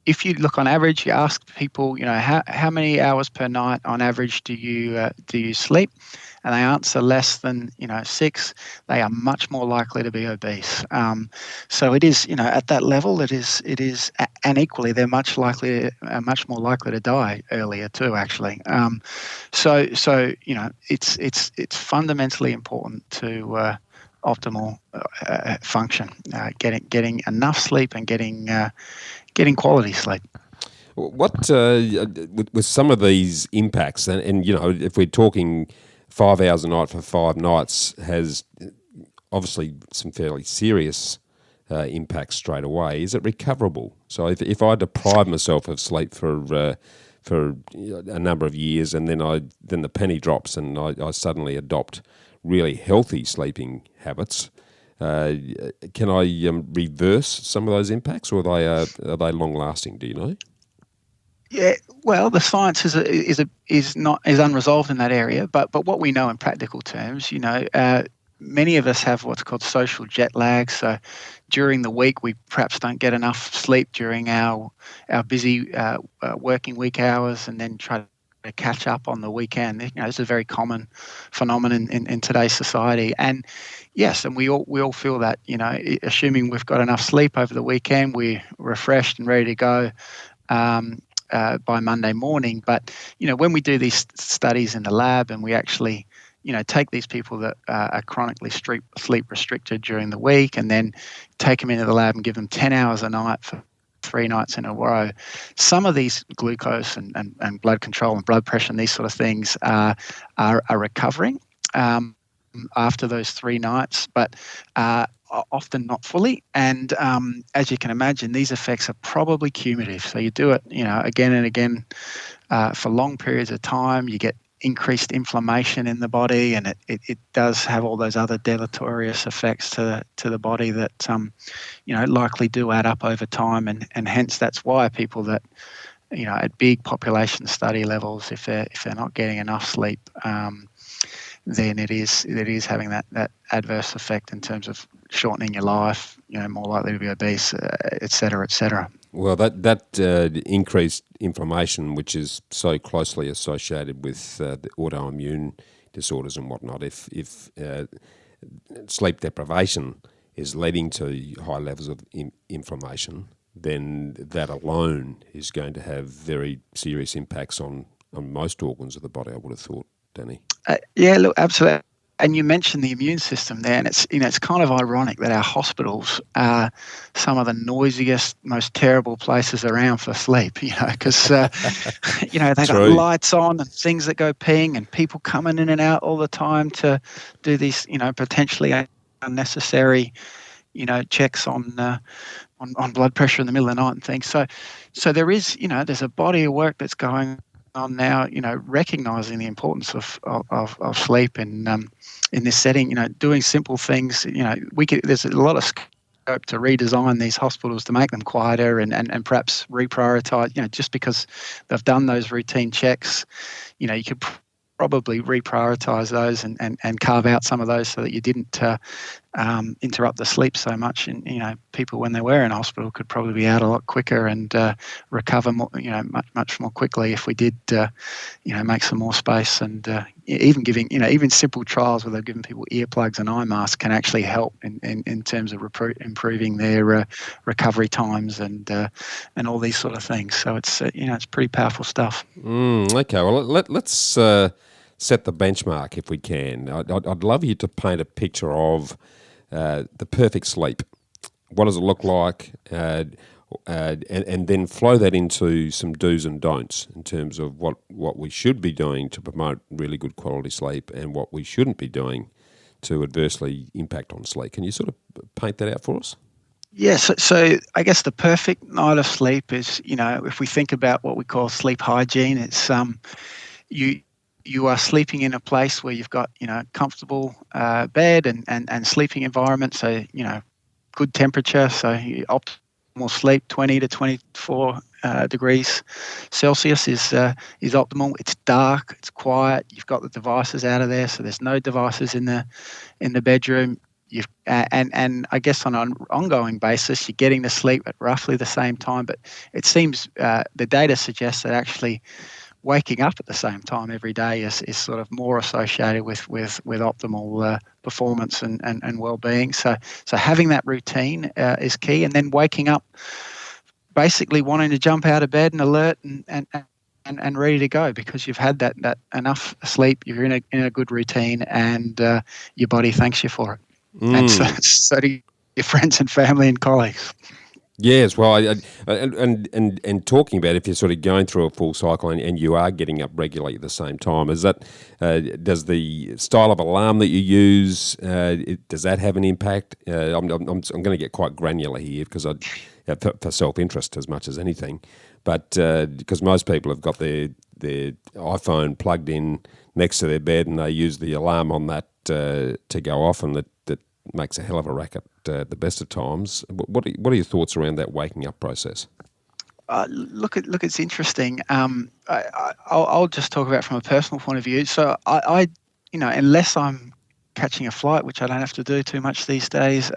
if you look on average, you ask people, how many hours per night on average do you sleep, and they answer less than 6, they are much more likely to be obese. So it is, at that level, it is, and equally they're much more likely to die earlier too, actually. So it's fundamentally important to optimal function, getting enough sleep and getting quality sleep. What with some of these impacts, and if we're talking 5 hours a night for 5 nights, has obviously some fairly serious impacts straight away. Is it recoverable? So if I deprive myself of sleep for a number of years, and then the penny drops, and I suddenly adopt really healthy sleeping habits, can I reverse some of those impacts, or are they long lasting? Do you know? Yeah, well, the science is unresolved in that area, but what we know in practical terms, many of us have what's called social jet lag. So during the week, we perhaps don't get enough sleep during our busy working week hours, and then try to catch up on the weekend. This is a very common phenomenon in today's society. And yes, and we all feel that, assuming we've got enough sleep over the weekend, we're refreshed and ready to go by Monday morning. But, when we do these studies in the lab and we actually, take these people that are chronically sleep restricted during the week and then take them into the lab and give them 10 hours a night for 3 nights in a row, some of these glucose and blood control and blood pressure and these sort of things are recovering after those 3 nights, but often not fully. And as you can imagine, these effects are probably cumulative. So you do it, again and again for long periods of time. You get increased inflammation in the body, and it does have all those other deleterious effects to the body that likely do add up over time, and hence that's why people that at big population study levels, if they're not getting enough sleep, then it is having that adverse effect in terms of shortening your life, more likely to be obese, et cetera, et cetera. Well, that increased inflammation, which is so closely associated with the autoimmune disorders and whatnot, if sleep deprivation is leading to high levels of inflammation, then that alone is going to have very serious impacts on most organs of the body, I would have thought, Danny. Yeah, look, absolutely. And you mentioned the immune system there, and it's kind of ironic that our hospitals are some of the noisiest, most terrible places around for sleep. Because they got lights on and things that go ping, and people coming in and out all the time to do these, potentially unnecessary, checks on blood pressure in the middle of the night and things. So there is, there's a body of work that's going on now, recognizing the importance of sleep in this setting, doing simple things. There's a lot of scope to redesign these hospitals to make them quieter and perhaps reprioritize, just because they've done those routine checks, you could probably reprioritize those and carve out some of those so that you didn't interrupt the sleep so much. And people, when they were in hospital, could probably be out a lot quicker and recover more, much more quickly if we did make some more space. And even giving even simple trials where they've given people earplugs and eye masks can actually help in terms of improving their recovery times and all these sort of things. So it's it's pretty powerful stuff. Okay, well let's set the benchmark if we can. I'd love you to paint a picture of the perfect sleep. What does it look like? And then flow that into some do's and don'ts in terms of what we should be doing to promote really good quality sleep and what we shouldn't be doing to adversely impact on sleep. Can you sort of paint that out for us? Yes, so I guess the perfect night of sleep is, if we think about what we call sleep hygiene, it's you are sleeping in a place where you've got, comfortable bed and sleeping environment. So, good temperature. So optimal sleep, 20 to 24 degrees Celsius is optimal. It's dark, it's quiet. You've got the devices out of there. So there's no devices in the bedroom. And I guess on an ongoing basis, you're getting to sleep at roughly the same time. But it seems the data suggests that actually waking up at the same time every day is sort of more associated with optimal performance and well-being. So having that routine is key, and then waking up basically wanting to jump out of bed and alert and ready to go because you've had that enough sleep, you're in a good routine, and your body thanks you for it. And so do your friends and family and colleagues. Yes, well, and talking about if you're sort of going through a full cycle and you are getting up regularly at the same time, is that does the style of alarm that you use does that have an impact? I'm going to get quite granular here because for self-interest as much as anything, but because most people have got their iPhone plugged in next to their bed and they use the alarm on that to go off, and that makes a hell of a racket at the best of times. What are your thoughts around that waking up process? Look, it's interesting. I'll just talk about it from a personal point of view. So I unless I'm catching a flight, which I don't have to do too much these days,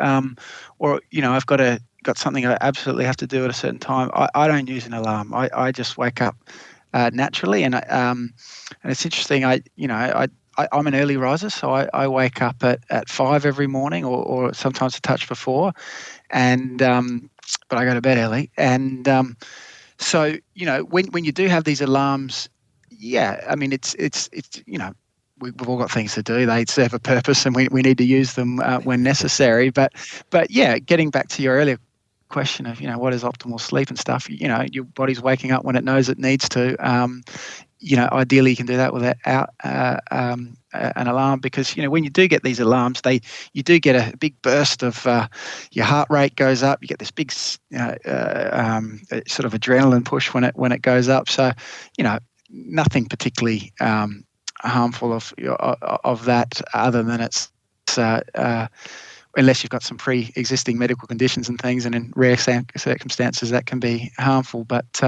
or I've got something I absolutely have to do at a certain time, I don't use an alarm. I just wake up naturally. And it's interesting. I'm an early riser, so I wake up at 5 every morning, or sometimes a touch before, and but I go to bed early. And so when you do have these alarms, yeah, I mean it's we've all got things to do. They serve a purpose, and we need to use them when necessary. But yeah, getting back to your earlier question of what is optimal sleep and stuff. Your body's waking up when it knows it needs to. Ideally you can do that without an alarm, because when you do get these alarms, you do get a big burst of your heart rate goes up. You get this big sort of adrenaline push when it goes up. So nothing particularly harmful of that, other than it's unless you've got some pre-existing medical conditions and things, and in rare circumstances that can be harmful. But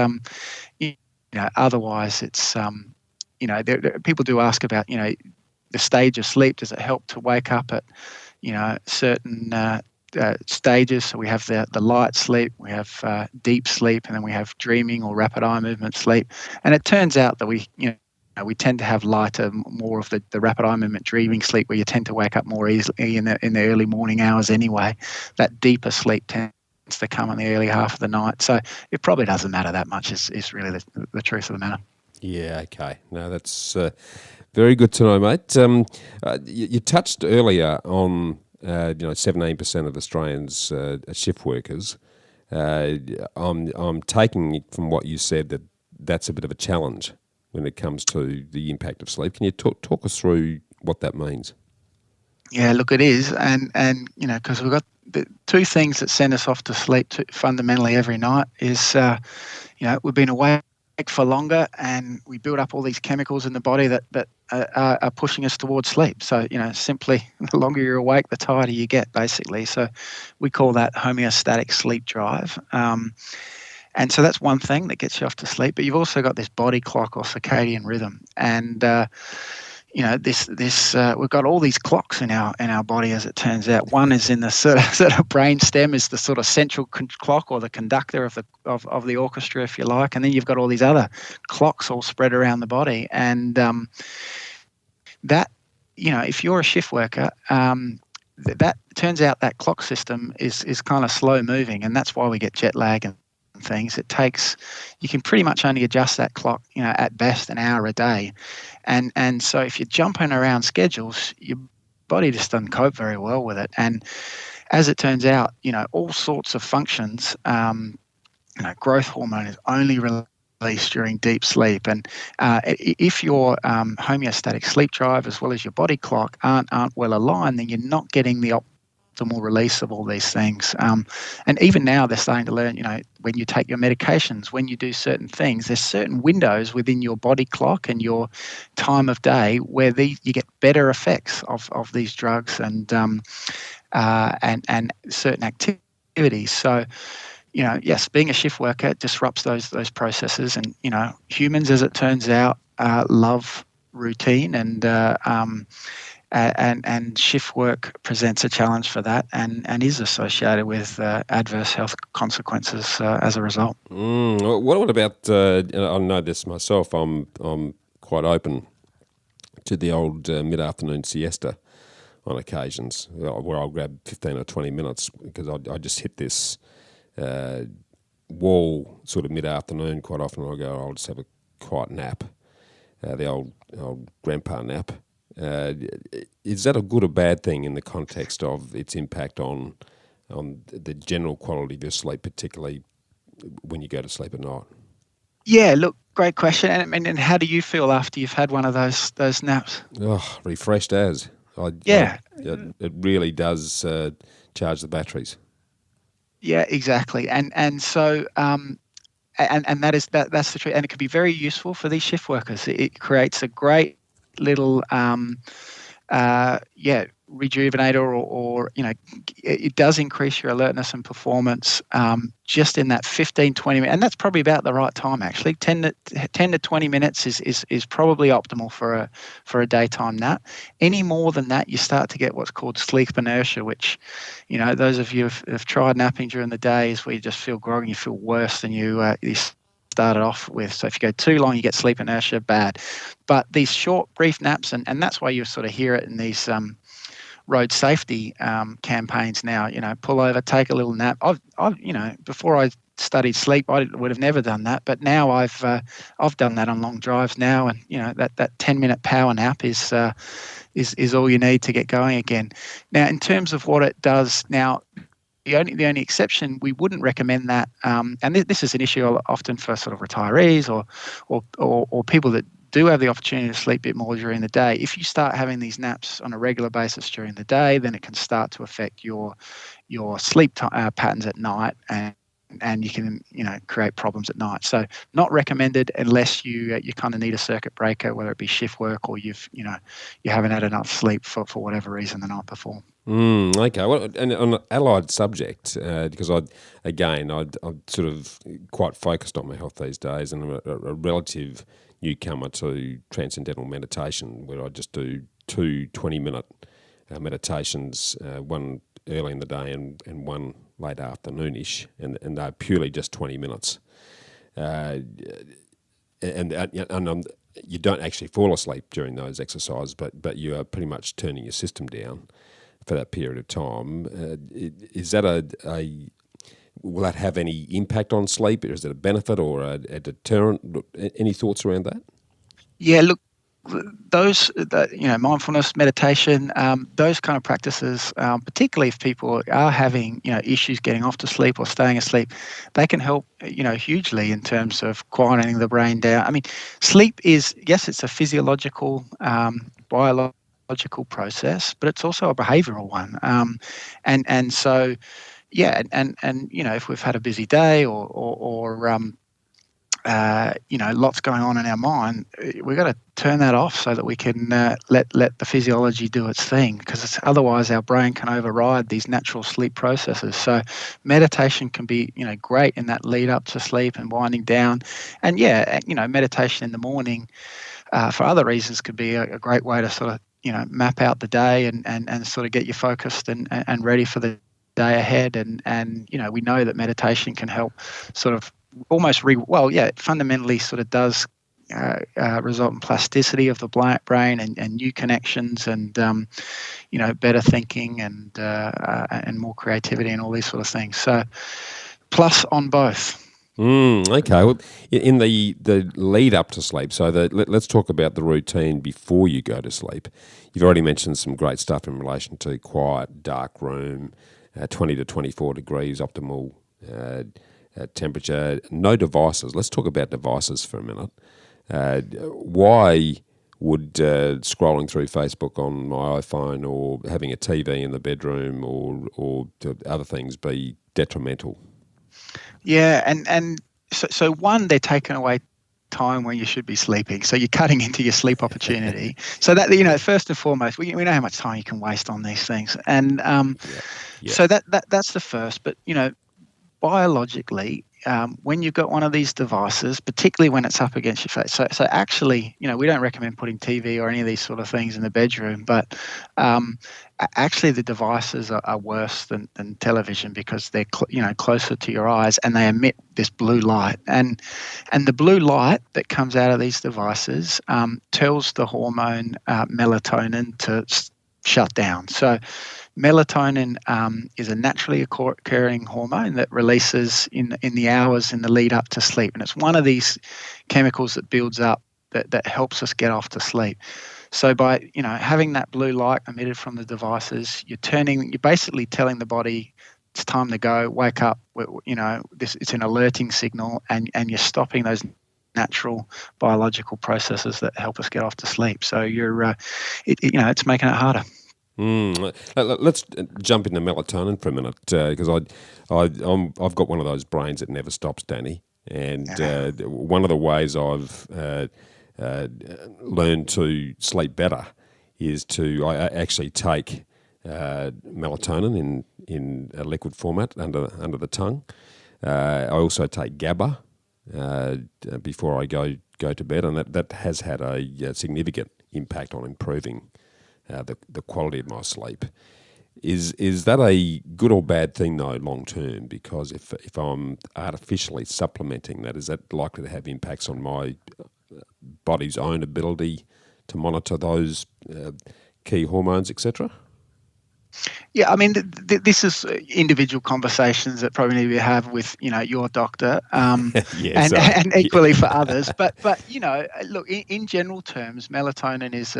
otherwise it's people do ask about the stage of sleep. Does it help to wake up at certain stages? So we have the light sleep, we have deep sleep, and then we have dreaming or rapid eye movement sleep. And it turns out that we tend to have lighter, more of the rapid eye movement dreaming sleep, where you tend to wake up more easily in the early morning hours anyway. That deeper sleep tends to come in the early half of the night. So it probably doesn't matter that much, is really the truth of the matter. Yeah, okay. No, that's very good to know, mate. You touched earlier on 17% of Australians are shift workers. I'm taking it from what you said that that's a bit of a challenge when it comes to the impact of sleep. Can you talk us through what that means? Yeah, look, it is, and because we've got the two things that send us off to sleep fundamentally every night is we've been awake for longer, and we build up all these chemicals in the body that are pushing us towards sleep. So simply, the longer you're awake, the tighter you get, basically. So we call that homeostatic sleep drive. And so that's one thing that gets you off to sleep. But you've also got this body clock or circadian rhythm, and we've got all these clocks in our body, as it turns out. One is in the sort of brain stem, is the sort of central clock, or the conductor of the orchestra, if you like. And then you've got all these other clocks all spread around the body. And that, if you're a shift worker, that turns out that clock system is kind of slow moving, and that's why we get jet lag and things. You can pretty much only adjust that clock, at best an hour a day. And so if you're jumping around schedules, your body just doesn't cope very well with it. And as it turns out, all sorts of functions, growth hormone is only released during deep sleep. And if your homeostatic sleep drive as well as your body clock aren't well aligned, then you're not getting the optimal release of all these things. And even now they're starting to learn, when you take your medications, when you do certain things, there's certain windows within your body clock and your time of day where you get better effects of these drugs and certain activities. So, yes, being a shift worker disrupts those processes. And, humans, as it turns out, love routine, and shift work presents a challenge for that, and is associated with adverse health consequences as a result. What about? I know this myself. I'm quite open to the old mid-afternoon siesta on occasions, where I'll grab 15 or 20 minutes, because I just hit this wall sort of mid-afternoon. Quite often I'll just have a quiet nap, the old grandpa nap. Is that a good or bad thing in the context of its impact on the general quality of your sleep, particularly when you go to sleep at night? Yeah, look, great question. And how do you feel after you've had one of those naps? Oh, refreshed as. It really does charge the batteries. Yeah, exactly. And so and that's the truth. And it can be very useful for these shift workers. It creates a great little rejuvenator, or it does increase your alertness and performance just in that 15-20 minutes. And that's probably about the right time, actually. 10 to 20 minutes is probably optimal for a daytime nap. Any more than that, you start to get what's called sleep inertia, which those of you who have tried napping during the day is where you just feel groggy, you feel worse, and you started off with. So if you go too long, you get sleep inertia, bad. But these short, brief naps, and that's why you sort of hear it in these road safety campaigns now. Pull over, take a little nap. I've before I studied sleep, I would have never done that, but now I've done that on long drives now, and that 10-minute power nap is all you need to get going again. Now, in terms of what it does now. The only exception, we wouldn't recommend that, and this is an issue often for sort of retirees or people that do have the opportunity to sleep a bit more during the day. If you start having these naps on a regular basis during the day, then it can start to affect your sleep patterns at night, and you can create problems at night. So not recommended unless you kind of need a circuit breaker, whether it be shift work or you haven't had enough sleep for whatever reason the night before. Okay. Well, and on an allied subject, because I'm sort of quite focused on my health these days, and I'm a relative newcomer to transcendental meditation, where I just do 2 20-minute meditations, one early in the day and one late afternoonish, and they're purely just 20 minutes. You don't actually fall asleep during those exercises, but you are pretty much turning your system down for that period of time. Is that will that have any impact on sleep? Is it a benefit or a deterrent? Any thoughts around that? Yeah, look, those mindfulness, meditation, those kind of practices, particularly if people are having issues getting off to sleep or staying asleep, they can help hugely in terms of quieting the brain down. I mean, sleep is, yes, it's a physiological, biological process, but it's also a behavioural one, and so yeah, and if we've had a busy day or lots going on in our mind, we've got to turn that off so that we can let the physiology do its thing, because otherwise our brain can override these natural sleep processes. So meditation can be great in that lead up to sleep and winding down, and meditation in the morning for other reasons could be a great way to sort of map out the day and sort of get you focused and ready for the day ahead, and we know that meditation can help sort of almost it fundamentally sort of does result in plasticity of the brain and new connections and better thinking and more creativity and all these sort of things. So plus on both. Okay. Well, in the lead up to sleep, so let's talk about the routine before you go to sleep. You've already mentioned some great stuff in relation to quiet, dark room, 20 to 24 degrees optimal temperature, no devices. Let's talk about devices for a minute. Why would scrolling through Facebook on my iPhone or having a TV in the bedroom or other things be detrimental? Yeah, and so one, they're taking away time when you should be sleeping, so you're cutting into your sleep opportunity. So that first and foremost, we know how much time you can waste on these things, and so that's the first. But biologically, when you've got one of these devices, particularly when it's up against your face, so actually, we don't recommend putting TV or any of these sort of things in the bedroom, but actually the devices are worse than television because they're closer to your eyes and they emit this blue light, and the blue light that comes out of these devices tells the hormone melatonin to shut down. So melatonin is a naturally occurring hormone that releases in the hours in the lead up to sleep, and it's one of these chemicals that builds up that helps us get off to sleep. So by having that blue light emitted from the devices, you're basically telling the body it's time to go, wake up. It's an alerting signal, and you're stopping those natural biological processes that help us get off to sleep. So it's making it harder. Let's jump into melatonin for a minute, because I've got one of those brains that never stops, Danny. And one of the ways I've learned to sleep better is I actually take melatonin in a liquid format under the tongue. I also take GABA before I go to bed, and that has had a significant impact on improving the quality of my sleep. Is that a good or bad thing though, long term? Because if I'm artificially supplementing that, is that likely to have impacts on my body's own ability to monitor those key hormones, etc.? Yeah, I mean, this is individual conversations that probably need to have with your doctor, Yeah, and sorry. and equally for others. But look, in general terms, melatonin is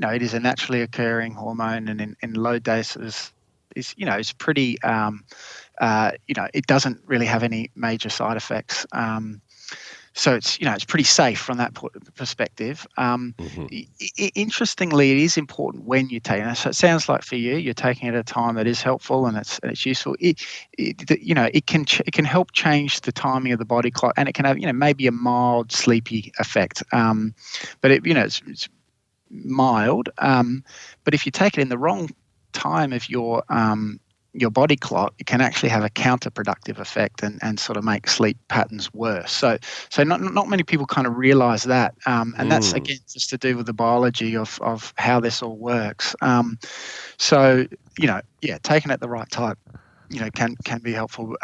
it is a naturally occurring hormone, and in low doses is it's pretty it doesn't really have any major side effects. So it's pretty safe from that perspective. Interestingly, it is important when you take it. So it sounds like for you're taking it at a time that is helpful and it's useful. It can help change the timing of the body clock, and it can have maybe a mild sleepy effect. But it's mild. But if you take it in the wrong time of your body clock, it can actually have a counterproductive effect and sort of make sleep patterns worse. So not many people kind of realize that, and that's again just to do with the biology of how this all works. Taking it at the right time, can be helpful.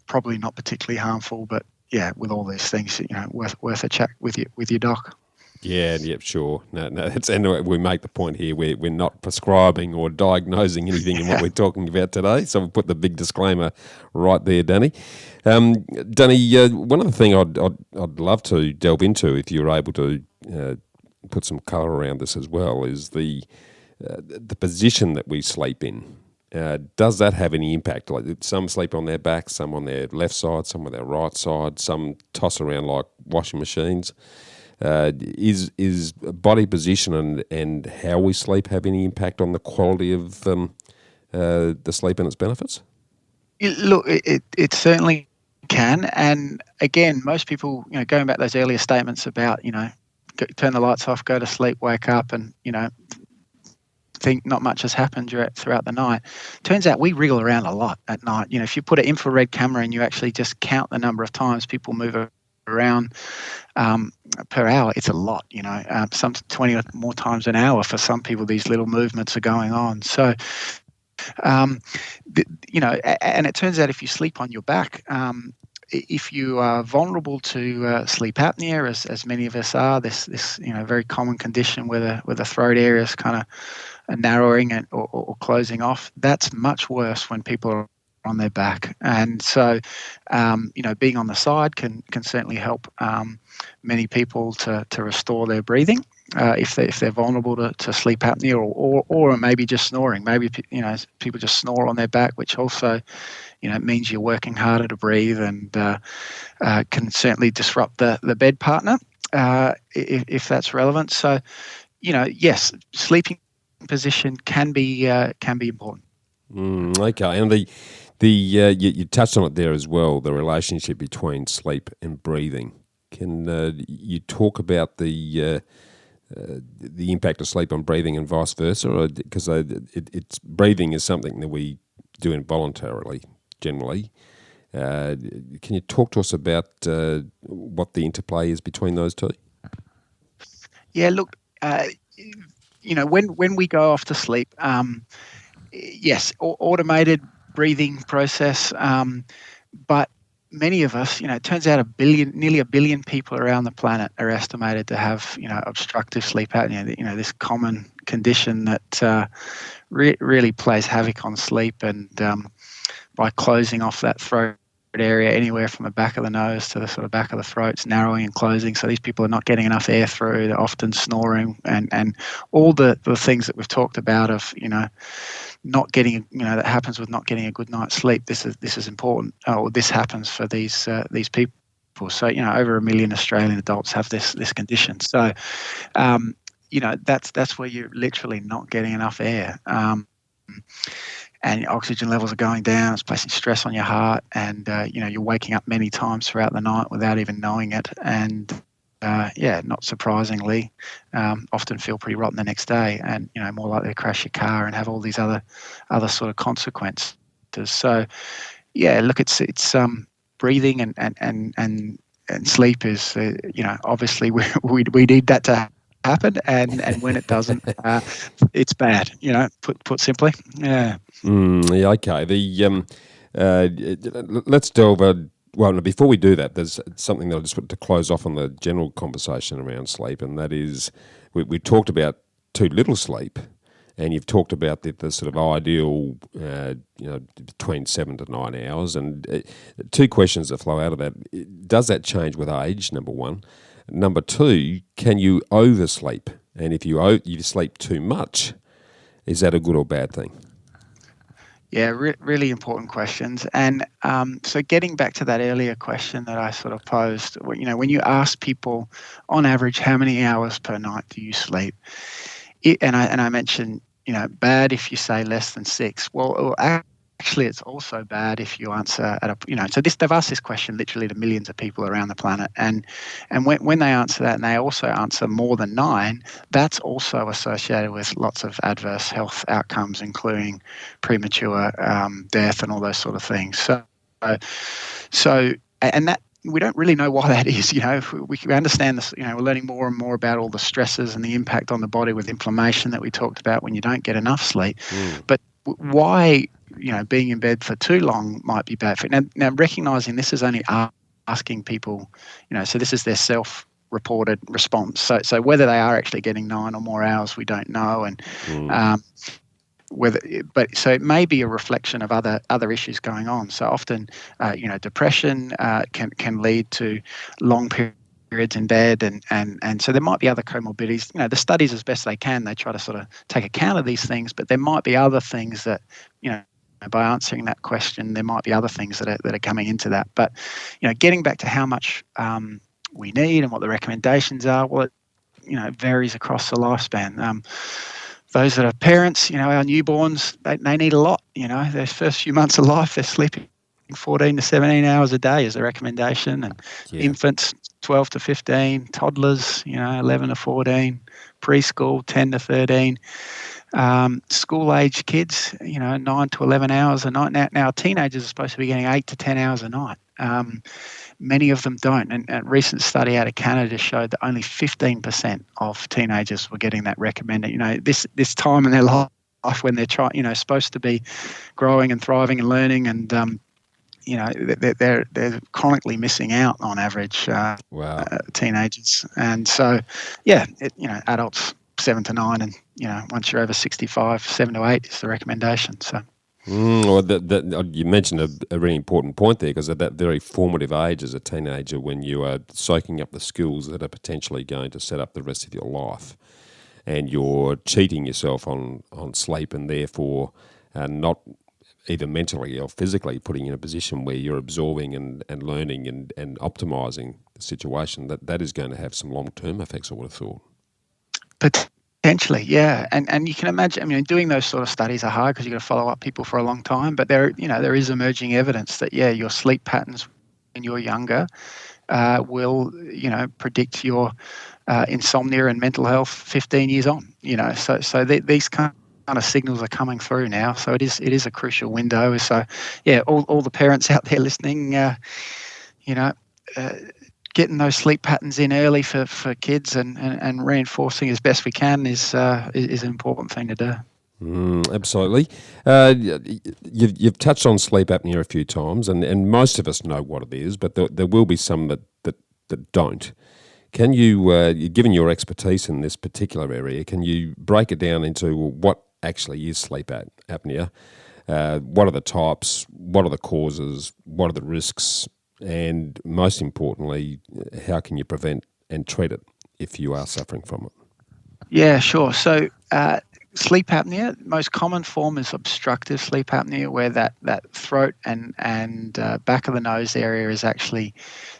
Probably not particularly harmful, but yeah, with all these things, worth a chat with your doc. Yeah, sure. No, that's, and we make the point here, we're not prescribing or diagnosing anything in what we're talking about today, so we'll put the big disclaimer right there, Danny. Danny, one other thing I'd love to delve into, if you're able to put some colour around this as well, is the position that we sleep in. Does that have any impact? Like some sleep on their back, some on their left side, some on their right side, some toss around like washing machines. Is body position and how we sleep have any impact on the quality of the sleep and its benefits? Look, it certainly can. And again, most people, going back to those earlier statements about, turn the lights off, go to sleep, wake up, and, think not much has happened throughout the night. Turns out we wriggle around a lot at night. If you put an infrared camera and you actually just count the number of times people move around per hour, it's a lot, some 20 or more times an hour for some people. These little movements are going on. So, and it turns out if you sleep on your back, if you are vulnerable to sleep apnea, as many of us are, this very common condition where the throat area is kind of narrowing or closing off, that's much worse when people are on their back. And so, being on the side can certainly help many people to restore their breathing if they're vulnerable to sleep apnea or maybe just snoring. Maybe people just snore on their back, which also means you're working harder to breathe and can certainly disrupt the bed partner if that's relevant. So, yes, sleeping position can be important. Okay, and you touched on it there as well, the relationship between sleep and breathing. Can you talk about the impact of sleep on breathing and vice versa? Because it's breathing is something that we do involuntarily generally. Can you talk to us about what the interplay is between those two? Yeah, look, when we go off to sleep, yes, automated breathing process, but many of us, it turns out nearly a billion people around the planet are estimated to have, obstructive sleep apnea, this common condition that really plays havoc on sleep. And by closing off that throat area anywhere from the back of the nose to the sort of back of the throat, it's narrowing and closing. So these people are not getting enough air through. They're often snoring and all the things that we've talked about of, not getting, that happens with not getting a good night's sleep. This is important. Or this happens for these people. So over 1 million Australian adults have this condition. So that's where you're literally not getting enough air, and your oxygen levels are going down. It's placing stress on your heart, and you're waking up many times throughout the night without even knowing it. And not surprisingly, often feel pretty rotten the next day, and more likely to crash your car and have all these other sort of consequences. So, look, it's breathing and sleep is obviously we need that to happen, and when it doesn't, it's bad. Put simply. Yeah. Yeah. Okay. Let's delve. Well, no, before we do that, there's something that I just want to close off on the general conversation around sleep, and that is we talked about too little sleep, and you've talked about the sort of ideal, between 7 to 9 hours. And two questions that flow out of that: does that change with age? Number one. Number two, can you oversleep? And if you sleep too much, is that a good or bad thing? Yeah, really important questions. And so getting back to that earlier question that I sort of posed, when you ask people on average, how many hours per night do you sleep? And I mentioned, bad if you say less than 6. Well, actually, it's also bad if you answer so they've asked this question literally to millions of people around the planet. And when they answer that and they also answer more than 9, that's also associated with lots of adverse health outcomes, including premature death and all those sort of things. So and that, we don't really know why that is. We understand this. We're learning more and more about all the stresses and the impact on the body with inflammation that we talked about when you don't get enough sleep. But why, being in bed for too long might be bad for you. Now recognizing this is only asking people, so this is their self-reported response. So whether they are actually getting 9 or more hours, we don't know. And so it may be a reflection of other issues going on. So often, depression can lead to long periods in bed, and so there might be other comorbidities. The studies, as best they can, they try to sort of take account of these things, but there might be other things that, by answering that question, there might be other things that are coming into that. But getting back to how much we need and what the recommendations are, well, it varies across the lifespan. Those that are parents, our newborns, they need a lot. Their first few months of life, they're sleeping 14 to 17 hours a day is the recommendation. And infants, 12 to 15, toddlers, 11 to 14, preschool, 10 to 13, school-age kids, 9 to 11 hours a night. Now teenagers are supposed to be getting 8 to 10 hours a night. Many of them don't. And a recent study out of Canada showed that only 15% of teenagers were getting that recommended. This time in their life when they're supposed to be growing and thriving and learning, and they're chronically missing out on average. Wow. Teenagers. And so, adults 7 to 9, and once you're over 65, 7 to 8 is the recommendation. So. You mentioned a really important point there, because at that very formative age as a teenager, when you are soaking up the skills that are potentially going to set up the rest of your life, and you're cheating yourself on sleep, and therefore not either mentally or physically putting you in a position where you're absorbing and learning and optimizing the situation, that is going to have some long-term effects, I would have thought. Potentially, yeah, and you can imagine. Doing those sort of studies are hard because you've got to follow up people for a long time. But there is emerging evidence that your sleep patterns when you're younger will predict your insomnia and mental health 15 years on. So these kind of signals are coming through now. So it is a crucial window. So all the parents out there listening, getting those sleep patterns in early for kids and reinforcing as best we can is an important thing to do. Absolutely. You've touched on sleep apnea a few times, and most of us know what it is, but there will be some that don't. Can you, given your expertise in this particular area, can you break it down into what actually is sleep apnea? What are the types? What are the causes? What are the risks? And most importantly, how can you prevent and treat it if you are suffering from it? Yeah, sure. So sleep apnea, most common form is obstructive sleep apnea, where that throat and back of the nose area is actually,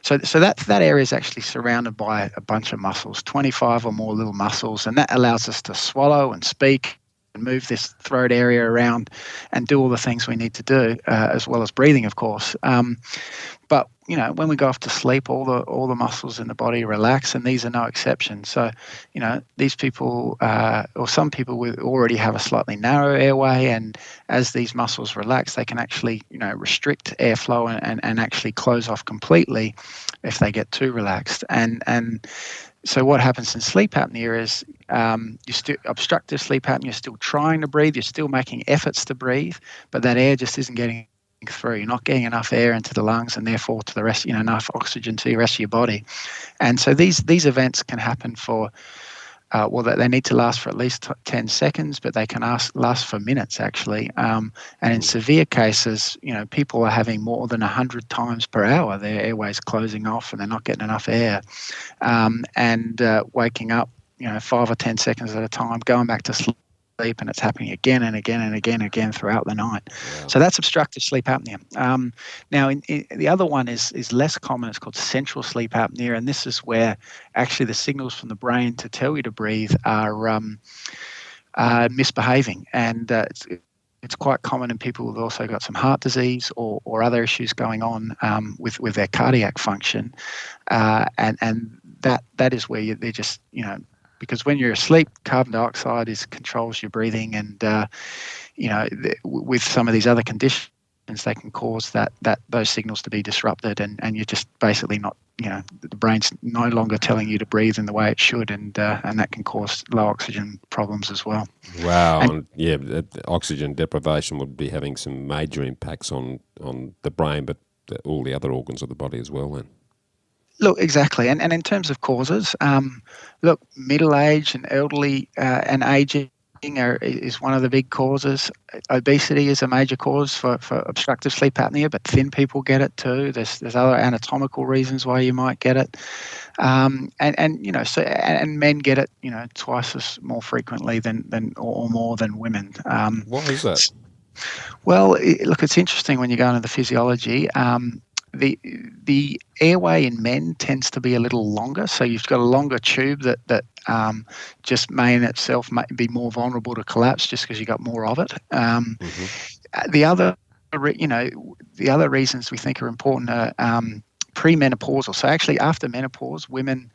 so that area is actually surrounded by a bunch of muscles, 25 or more little muscles, and that allows us to swallow and speak and move this throat area around and do all the things we need to do, as well as breathing, of course. But when we go off to sleep, all the muscles in the body relax, and these are no exception. So, these people or some people will already have a slightly narrow airway, and as these muscles relax, they can actually restrict airflow and actually close off completely if they get too relaxed. And So what happens in sleep apnea is you're still obstructive sleep apnea. You're still trying to breathe. You're still making efforts to breathe, but that air just isn't getting through. You're not getting enough air into the lungs, and therefore to the rest, enough oxygen to the rest of your body. And so these events can happen for they need to last for at least 10 seconds, but they can last for minutes, actually. And in severe cases, people are having more than 100 times per hour their airways closing off and they're not getting enough air. And waking up, 5 or 10 seconds at a time, going back to sleep, and it's happening again and again and again and again throughout the night. Wow. So that's obstructive sleep apnea. Now, the other one is less common. It's called central sleep apnea, and this is where actually the signals from the brain to tell you to breathe are misbehaving, and it's quite common in people who've also got some heart disease or other issues going on with their cardiac function, and that is where they're just because when you're asleep, carbon dioxide controls your breathing, and with some of these other conditions, they can cause those signals to be disrupted, and you're just basically not, the brain's no longer telling you to breathe in the way it should, and that can cause low oxygen problems as well. Wow, and oxygen deprivation would be having some major impacts on the brain, but all the other organs of the body as well then. Look, exactly. And in terms of causes, middle age and elderly and aging is one of the big causes. Obesity is a major cause for obstructive sleep apnea, but thin people get it too. There's other anatomical reasons why you might get it. And men get it, twice as more frequently than or more than women. Why is that? Well, look, it's interesting when you go into the physiology. The airway in men tends to be a little longer, so you've got a longer tube that just may in itself be more vulnerable to collapse just because you've got more of it. The other reasons we think are important are premenopausal. So actually, after menopause, women.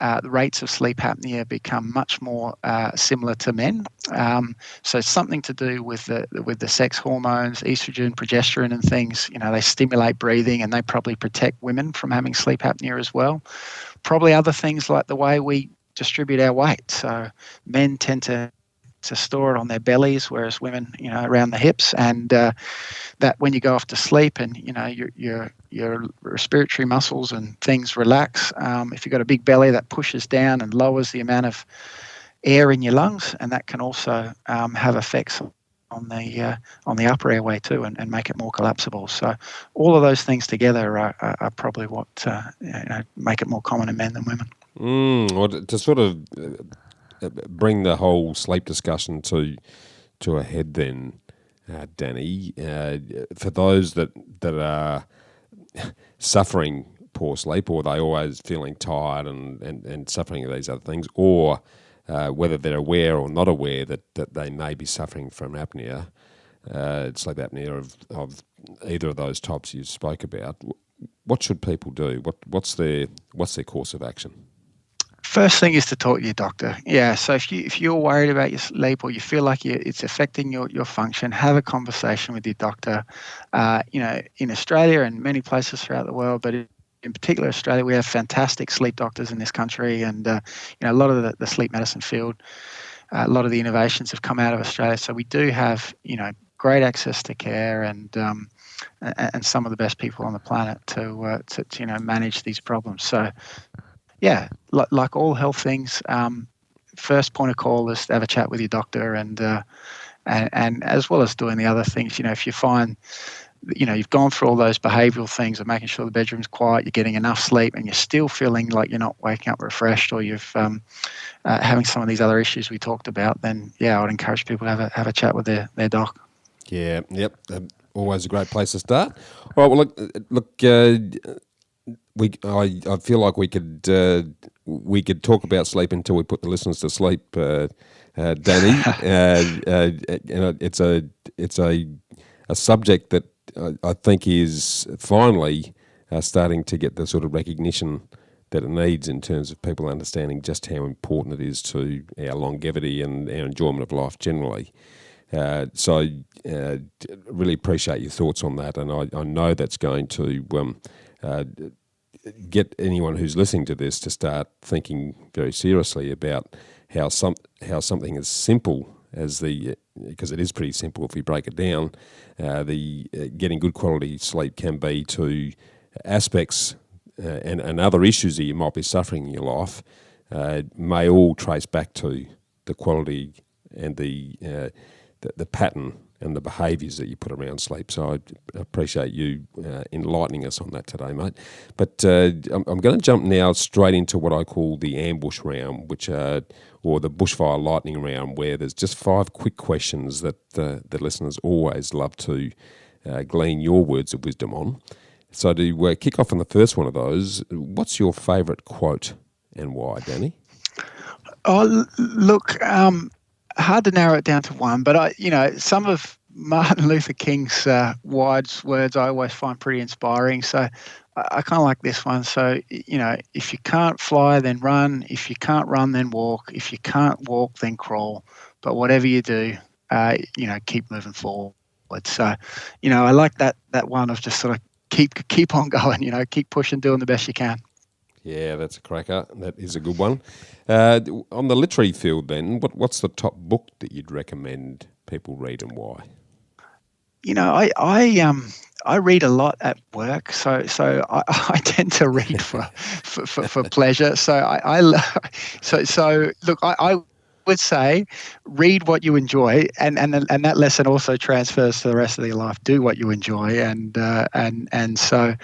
The rates of sleep apnea become much more similar to men. So something to do with the sex hormones, estrogen, progesterone, and things. They stimulate breathing, and they probably protect women from having sleep apnea as well. Probably other things like the way we distribute our weight. So men tend to store it on their bellies, whereas women, around the hips, and that when you go off to sleep and your respiratory muscles and things relax, if you've got a big belly, that pushes down and lowers the amount of air in your lungs, and that can also have effects on the upper airway too, and make it more collapsible. So all of those things together are probably what make it more common in men than women. Well, to sort of bring the whole sleep discussion to a head then, Danny, for those that are suffering poor sleep, or they always feeling tired and suffering of these other things, or whether they're aware or not aware that they may be suffering from apnea, sleep apnea of either of those types you spoke about, what should people do? What's their course of action? First thing is to talk to your doctor. Yeah, so if you're worried about your sleep or you feel like it's affecting your function, have a conversation with your doctor. In Australia and many places throughout the world, but in particular Australia, we have fantastic sleep doctors in this country, and a lot of the sleep medicine field, a lot of the innovations have come out of Australia. So we do have great access to care, and some of the best people on the planet to manage these problems. So. Yeah, like all health things, first point of call is to have a chat with your doctor, and as well as doing the other things. If you find, you've gone through all those behavioural things of making sure the bedroom's quiet, you're getting enough sleep, and you're still feeling like you're not waking up refreshed, or you've having some of these other issues we talked about, then I would encourage people to have a chat with their doc. Yeah, yep, always a great place to start. All right, well, look. I feel like we could talk about sleep until we put the listeners to sleep, Danny. It's a subject that I think is finally starting to get the sort of recognition that it needs in terms of people understanding just how important it is to our longevity and our enjoyment of life generally. So really appreciate your thoughts on that, and I know that's going to get anyone who's listening to this to start thinking very seriously about how something as simple as because it is pretty simple if we break it down, getting good quality sleep can be to aspects and other issues that you might be suffering in your life may all trace back to the quality and the pattern and the behaviours that you put around sleep. So I appreciate you enlightening us on that today, mate. But I'm going to jump now straight into what I call the ambush round, or the bushfire lightning round, where there's just 5 quick questions that the listeners always love to glean your words of wisdom on. So to kick off on the first one of those, what's your favourite quote and why, Danny? Oh, look, hard to narrow it down to one, but some of Martin Luther King's wise words I always find pretty inspiring. So I kind of like this one. So, if you can't fly, then run. If you can't run, then walk. If you can't walk, then crawl. But whatever you do, keep moving forward. So, I like that one of just sort of keep on going, keep pushing, doing the best you can. Yeah, that's a cracker. That is a good one. On the literary field then, what's the top book that you'd recommend people read and why? I read a lot at work, so I tend to read for pleasure. So I would say read what you enjoy, and that lesson also transfers to the rest of your life. Do what you enjoy, and so.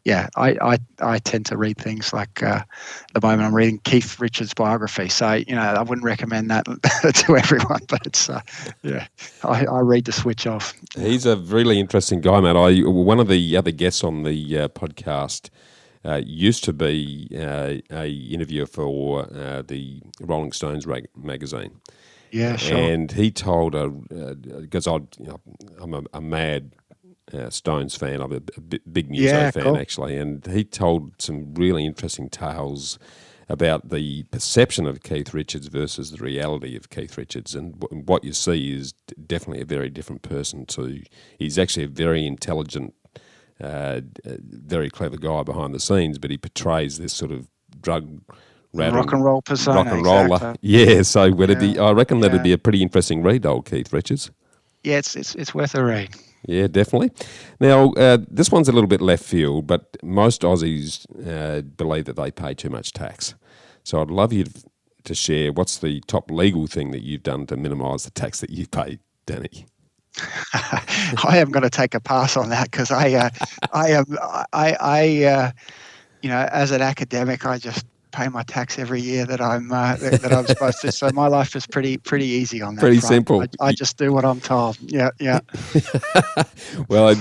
Yeah, I tend to read things like at the moment I'm reading Keith Richards' biography. So, I wouldn't recommend that to everyone, but it's, I read to switch off. He's a really interesting guy, mate. One of the other guests on the podcast used to be a interviewer for the Rolling Stones magazine. Yeah, sure. And he told, because I'm a mad Stones fan. I'm a big muso fan, cool. Actually, and he told some really interesting tales about the perception of Keith Richards versus the reality of Keith Richards, and what you see is definitely a very different person. He's actually a very intelligent, very clever guy behind the scenes, but he portrays this sort of drug rock and roll persona, rock and roller. Exactly. Yeah, so I reckon that'd be a pretty interesting read, old Keith Richards. Yeah, it's worth a read. Yeah, definitely. Now, this one's a little bit left field, but most Aussies believe that they pay too much tax. So I'd love you to share what's the top legal thing that you've done to minimise the tax that you pay, Danny. I am going to take a pass on that because I as an academic, I just pay my tax every year that I'm supposed to. So my life is pretty easy on that. Pretty front. simple. I just do what I'm told. Yeah. Well,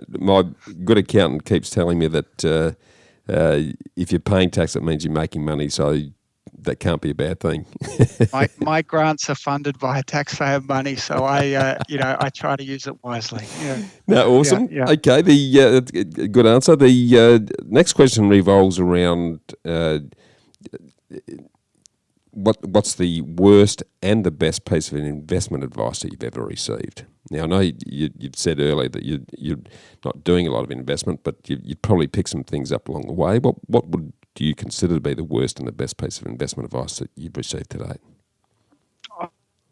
my good accountant keeps telling me that if you're paying tax, it means you're making money. So that can't be a bad thing. my grants are funded by taxpayer money, so I try to use it wisely. Yeah. No, awesome. Yeah. Okay, the good answer. The next question revolves around what's the worst and the best piece of investment advice that you've ever received. Now, I know you've said earlier that you're not doing a lot of investment, but you'd probably pick some things up along the way. What do you consider to be the worst and the best piece of investment advice that you've received to date?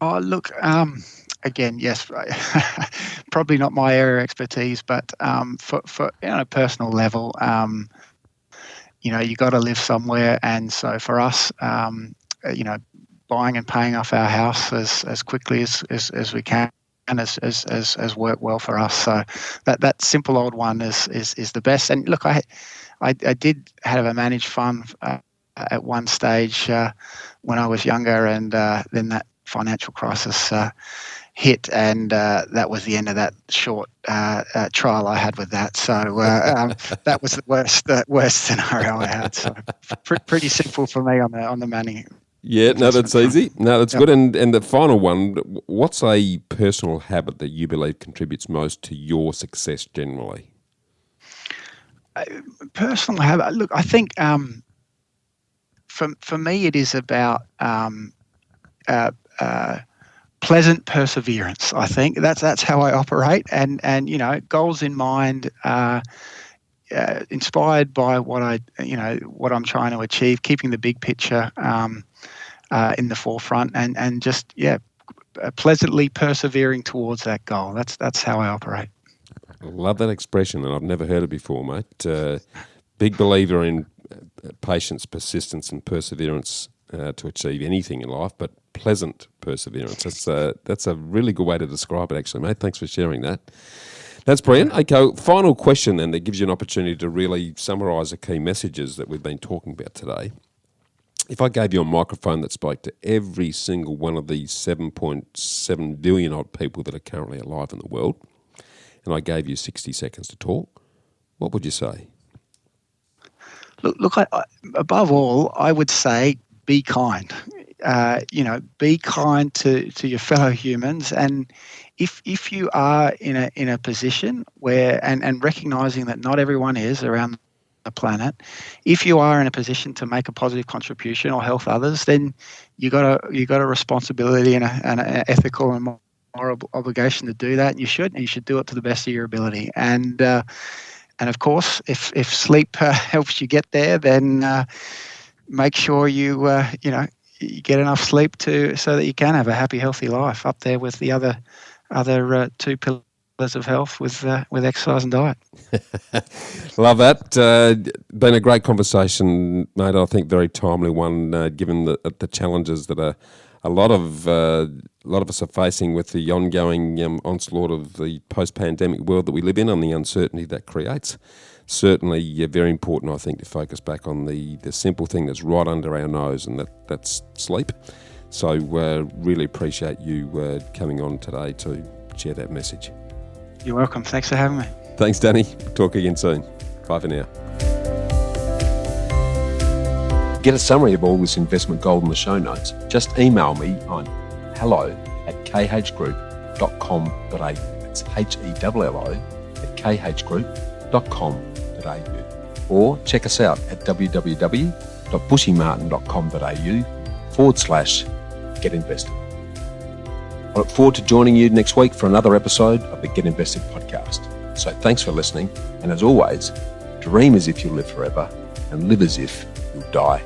Oh, look, again, yes, probably not my area of expertise, but for a personal level, you got to live somewhere, and so for us, buying and paying off our house as quickly as we can and as worked well for us. So that simple old one is the best. And look, I did have a managed fund at one stage when I was younger, and then that financial crisis hit, and that was the end of that short trial I had with that. So that was the worst scenario I had. So pretty simple for me on the money. Yeah, no, that's easy. No, that's good. And the final one, what's a personal habit that you believe contributes most to your success generally? Personal habit. Look, I think for me it is about pleasant perseverance. I think that's how I operate, and goals in mind. inspired by what I'm trying to achieve, keeping the big picture in the forefront, and just pleasantly persevering towards that goal. That's how I operate. I love that expression, and I've never heard it before, mate. Big believer in patience, persistence, and perseverance to achieve anything in life, but pleasant perseverance. That's a really good way to describe it, actually, mate. Thanks for sharing that. That's brilliant. Okay, final question then that gives you an opportunity to really summarise the key messages that we've been talking about today. If I gave you a microphone that spoke to every single one of these 7.7 billion odd people that are currently alive in the world, and I gave you 60 seconds to talk, what would you say? Look, above all, I would say be kind. Be kind to your fellow humans, and if you are in a position where and recognizing that not everyone is around the planet, if you are in a position to make a positive contribution or help others, then you got a responsibility and an ethical and moral obligation to do that. And you should do it to the best of your ability. And of course, if sleep helps you get there, then make sure you get enough sleep so that you can have a happy, healthy life, up there with the other two pillars of health with exercise and diet. Love that. Been a great conversation, mate. I think very timely one, given the challenges that a lot of us are facing with the ongoing onslaught of the post-pandemic world that we live in, and the uncertainty that creates. Certainly very important, I think, to focus back on the simple thing that's right under our nose, and that's sleep. So really appreciate you coming on today to share that message. You're welcome. Thanks for having me. Thanks, Danny. Talk again soon. Bye for now. Get a summary of all this investment gold in the show notes. Just email me on hello@khgroup.com.au. It's hello@khgroup.com.au. Or check us out at www.bushymartin.com.au/get-invested. I look forward to joining you next week for another episode of the Get Invested podcast. So thanks for listening, and as always, dream as if you live forever and live as if you'll die